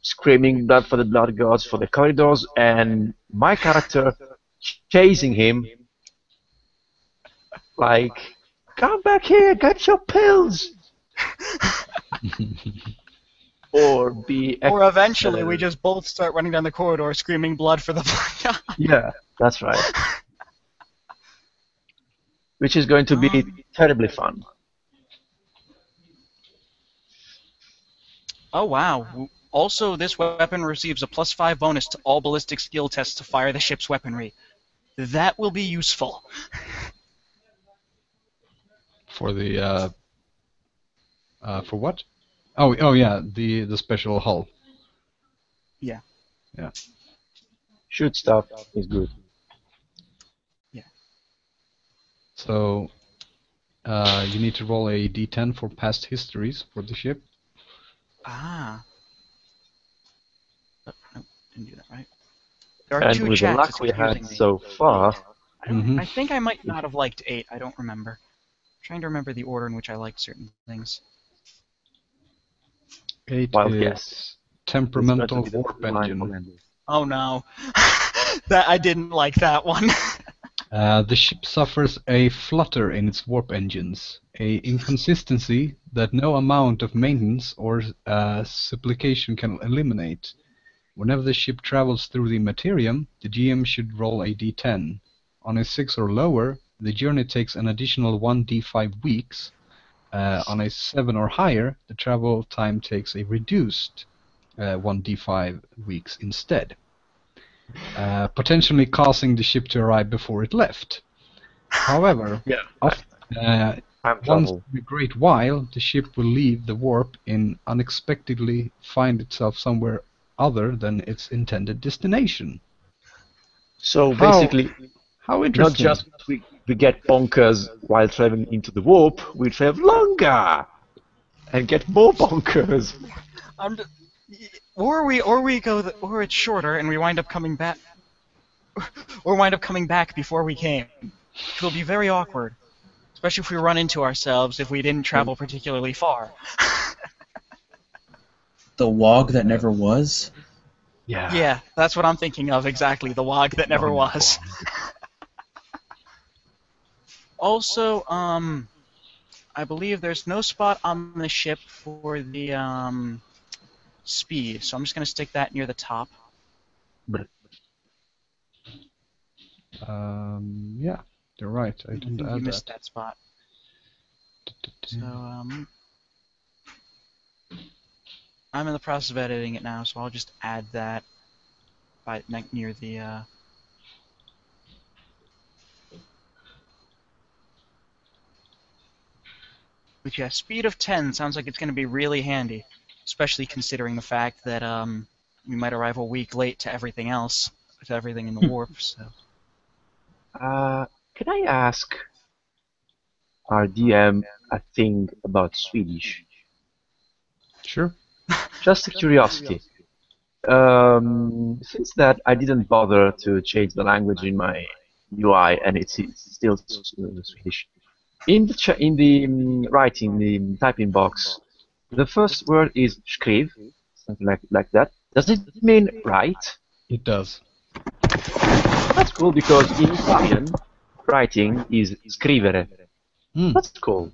screaming blood for the blood gods for the corridors, and my character chasing him like, come back here, get your pills! Or eventually we just both start running down the corridor screaming blood for the blood god. Yeah, that's right. Which is going to be terribly fun. Oh wow. Also, this weapon receives a +5 bonus to all ballistic skill tests to fire the ship's weaponry. That will be useful. For the for what? Oh yeah, the special hull. Yeah. Yeah. Shoot stuff is good. Yeah. So you need to roll a d10 for past histories for the ship. Ah. Oh, no, didn't do that right. There are And 2 with the chats. luck It's we had confusing me. so far, I think I might not have liked 8. I don't remember. I'm trying to remember the order in which I liked certain things. 8 wild is guess. temperamental It's going to warp be the line engine. commander. Oh no. That I didn't like that one. The ship suffers a flutter in its warp engines, a inconsistency that no amount of maintenance or supplication can eliminate. Whenever the ship travels through the Materium, the GM should roll a d10. On a 6 or lower, the journey takes an additional 1d5 weeks. On a 7 or higher, the travel time takes a reduced 1d5 weeks instead. Potentially causing the ship to arrive before it left. However, Yeah. Time once travel. in a great while, the ship will leave the warp and unexpectedly find itself somewhere other than its intended destination. So How- basically, How not interesting! just we get bonkers while traveling into the warp, we travel longer and get more bonkers. Or it's shorter and we wind up coming back, or wind up coming back before we came. It will be very awkward, especially if we run into ourselves if we didn't travel particularly far. The WOG that never was? Yeah, that's what I'm thinking of exactly. The WOG that never was. Also, I believe there's no spot on the ship for the speed, so I'm just gonna stick that near the top. Yeah, you're right. I didn't You add missed that. that spot. So, I'm in the process of editing it now, so I'll just add that near the. But yeah, speed of 10 sounds like it's going to be really handy, especially considering the fact that we might arrive a week late to everything else, to everything in the warp. So. Can I ask our DM a thing about Swedish? Sure. Just a curiosity. Since that I didn't bother to change the language in my UI, and it's still Swedish. In the writing, the typing box, the first word is skriv, something like that. Does it mean write? It does. That's cool because in Italian, writing is scrivere. Hmm. That's cool.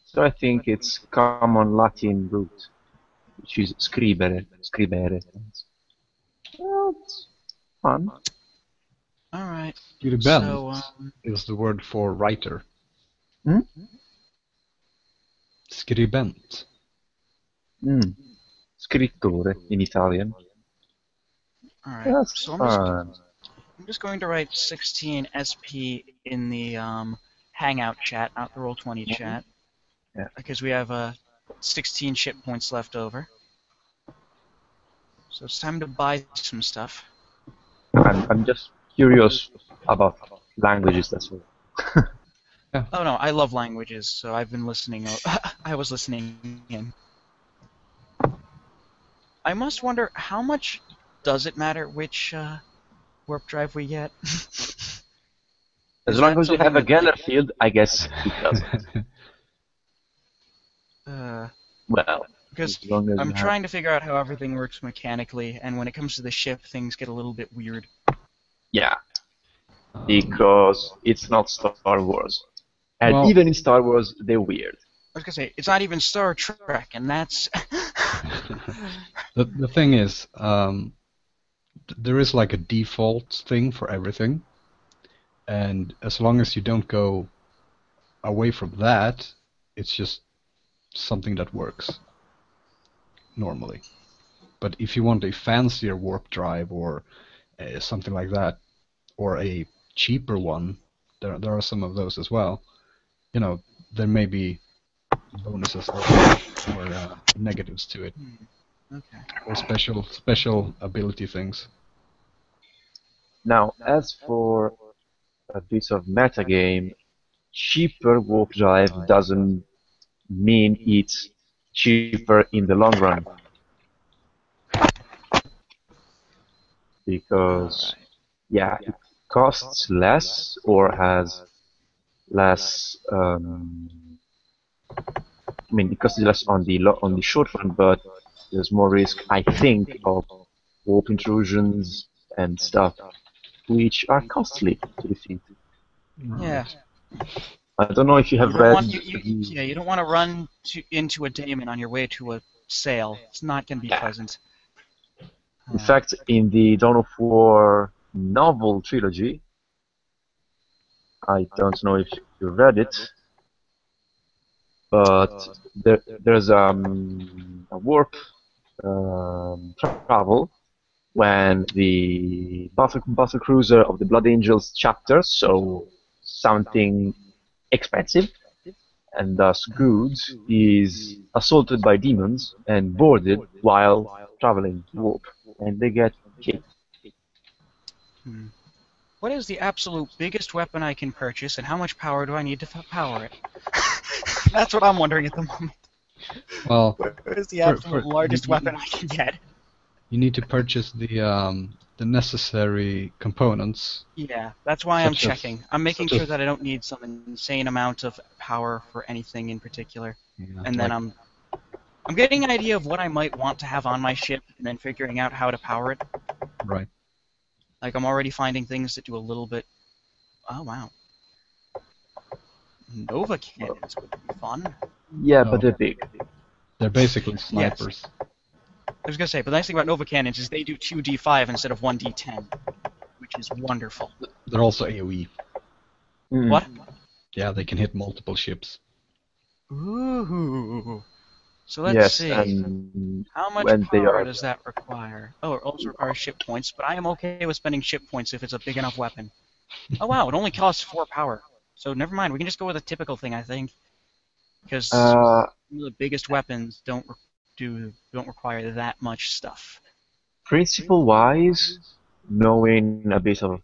So I think it's common Latin root, which is scribere. Well, it's fun. Alright. Skribent So, is the word for writer. Hmm? Skribent. Scrittore in Italian. alright. That's So fun. I'm just going to write 16 SP in the Hangout chat, not the Roll20 chat. Yeah. Because we have 16 ship points left over. So it's time to buy some stuff. I'm just curious about languages, that's all. Oh no, I love languages, so I've been listening. I was listening in. I must wonder, how much does it matter which warp drive we get? As Is long that as you have a something that, Geller field, I guess it does. Well, because as long as I'm you have... trying to figure out how everything works mechanically, and when it comes to the ship, things get a little bit weird. Yeah, because it's not Star Wars. And Well- even in Star Wars, they're weird. I was gonna say, it's not even Star Trek, and that's... The thing is, there is like a default thing for everything, and as long as you don't go away from that, it's just something that works normally. But if you want a fancier warp drive or something like that, or a cheaper one, there are some of those as well. You know, there may be bonuses or negatives to it, Okay. or special ability things. Now, as for a bit of metagame, cheaper warp drive doesn't mean it's cheaper in the long run. Because, yeah, it costs less or has less. I mean, it costs less on the short run, but there's more risk, I think, of warp intrusions and stuff, which are costly to defeat. Yeah. I don't know if you have You don't read. want, you don't want to run into a daemon on your way to a sail. It's not going to be pleasant. In fact, in the Dawn of War novel trilogy, I don't know if you read it, but there's a warp travel when the battle cruiser of the Blood Angels chapter, so something expensive and thus good, is assaulted by demons and boarded while traveling warp, and they get hit. What is the absolute biggest weapon I can purchase, and how much power do I need to power it? That's what I'm wondering at the moment. Well, What is the absolute largest weapon I can get? you need to purchase the necessary components. Yeah, that's why I'm Such as- checking. I'm making such sure as- that I don't need some insane amount of power for anything in particular. And then I'm getting an idea of what I might want to have on my ship, and then figuring out how to power it. right. Like, I'm already finding things that do a little bit... Oh, wow. Nova cannons would be fun. Yeah, No. but they're big. They're basically snipers. I was gonna say, but the nice thing about Nova cannons is they do 2d5 instead of 1d10, which is wonderful. They're also AoE. What? Yeah, they can hit multiple ships. Ooh. So let's Yes, see. and How much when they power are- does that require? Oh, it also requires ship points, but I am okay with spending ship points if it's a big enough weapon. Oh wow, it only costs 4 power. So never mind, we can just go with a typical thing, I think. Because some of the biggest weapons don't require that much stuff. principle-wise, knowing a bit of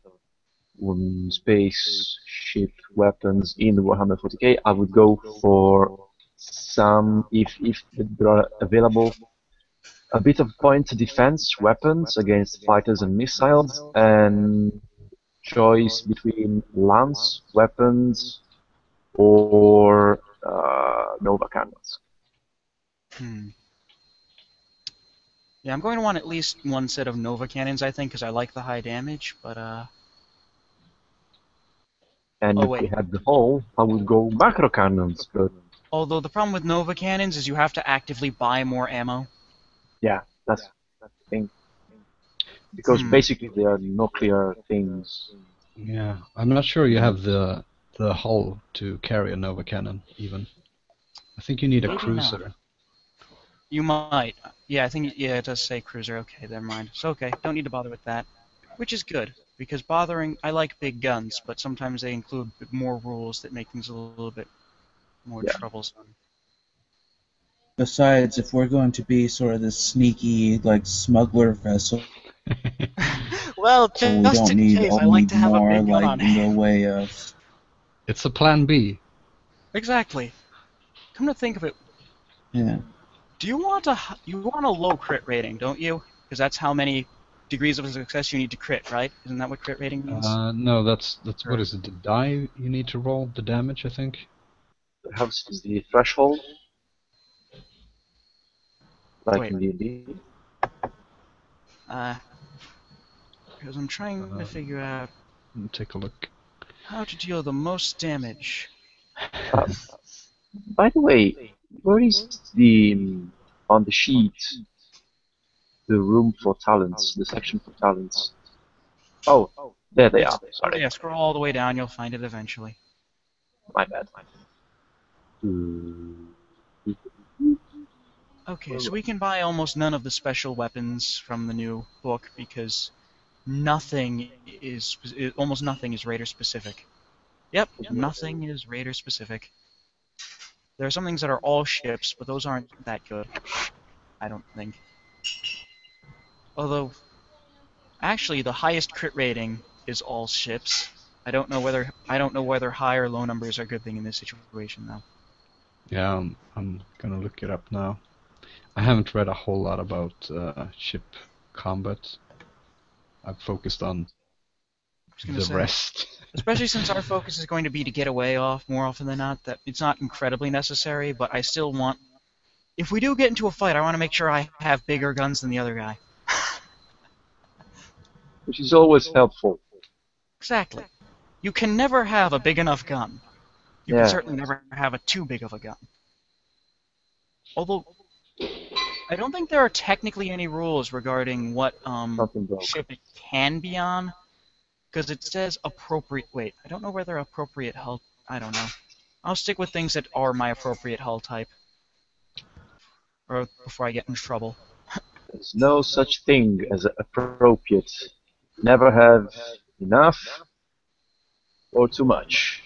space ship weapons in Warhammer 40k, I would go for some, if there are available, a bit of point defense weapons against fighters and missiles, and choice between lance weapons or Nova cannons. Hmm. Yeah, I'm going to want at least one set of Nova cannons, I think, because I like the high damage, but, And Oh, if we wait. had the whole, I would go macro cannons, but Although the problem with Nova cannons is you have to actively buy more ammo. yeah, that's the thing. Because basically they are nuclear things. Yeah, I'm not sure you have the hull to carry a Nova cannon even. I think you need a Maybe cruiser. not. You might. Yeah, I think, yeah, it does say cruiser. Okay, never mind. So, okay, don't need to bother with that. Which is good, because I like big guns, but sometimes they include more rules that make things a little bit more Yeah. troublesome. Besides, if we're going to be sort of this sneaky, like, smuggler vessel, Well, we just don't in need case, I like to have a more, big gun like, on in the hand. way of... It's a plan B. Exactly. Come to think of it, Yeah. do you want a low crit rating, don't you? Because that's how many degrees of success you need to crit, right? Isn't that what crit rating means? No, that's what is it? The die you need to roll the damage, I think. Perhaps is the threshold, like Wait. in D&D. Because I'm trying to figure out Take a look. how to deal the most damage. By the way, where is the on the sheet the room for talents, the section for talents? Oh, there they are. Oh Sorry, yeah, scroll all the way down, you'll find it eventually. my bad. Okay, so we can buy almost none of the special weapons from the new book because almost nothing is Raider specific. Yep, nothing is Raider specific. There are some things that are all ships, but those aren't that good, I don't think. Although, actually, the highest crit rating is all ships. I don't know whether high or low numbers are a good thing in this situation, though. Yeah, I'm gonna look it up now. I haven't read a whole lot about ship combat. I've focused on the rest. Especially since our focus is going to be to get away off more often than not, that it's not incredibly necessary, but I still want... If we do get into a fight, I want to make sure I have bigger guns than the other guy. Which is always helpful. Exactly. You can never have a big enough gun. You can certainly never have a too big of a gun. Although, I don't think there are technically any rules regarding what ship it can be on, because it says appropriate... Wait, I don't know whether appropriate hull... I don't know. I'll stick with things that are my appropriate hull type. Or before I get in trouble. There's no such thing as appropriate. Never have enough or too much.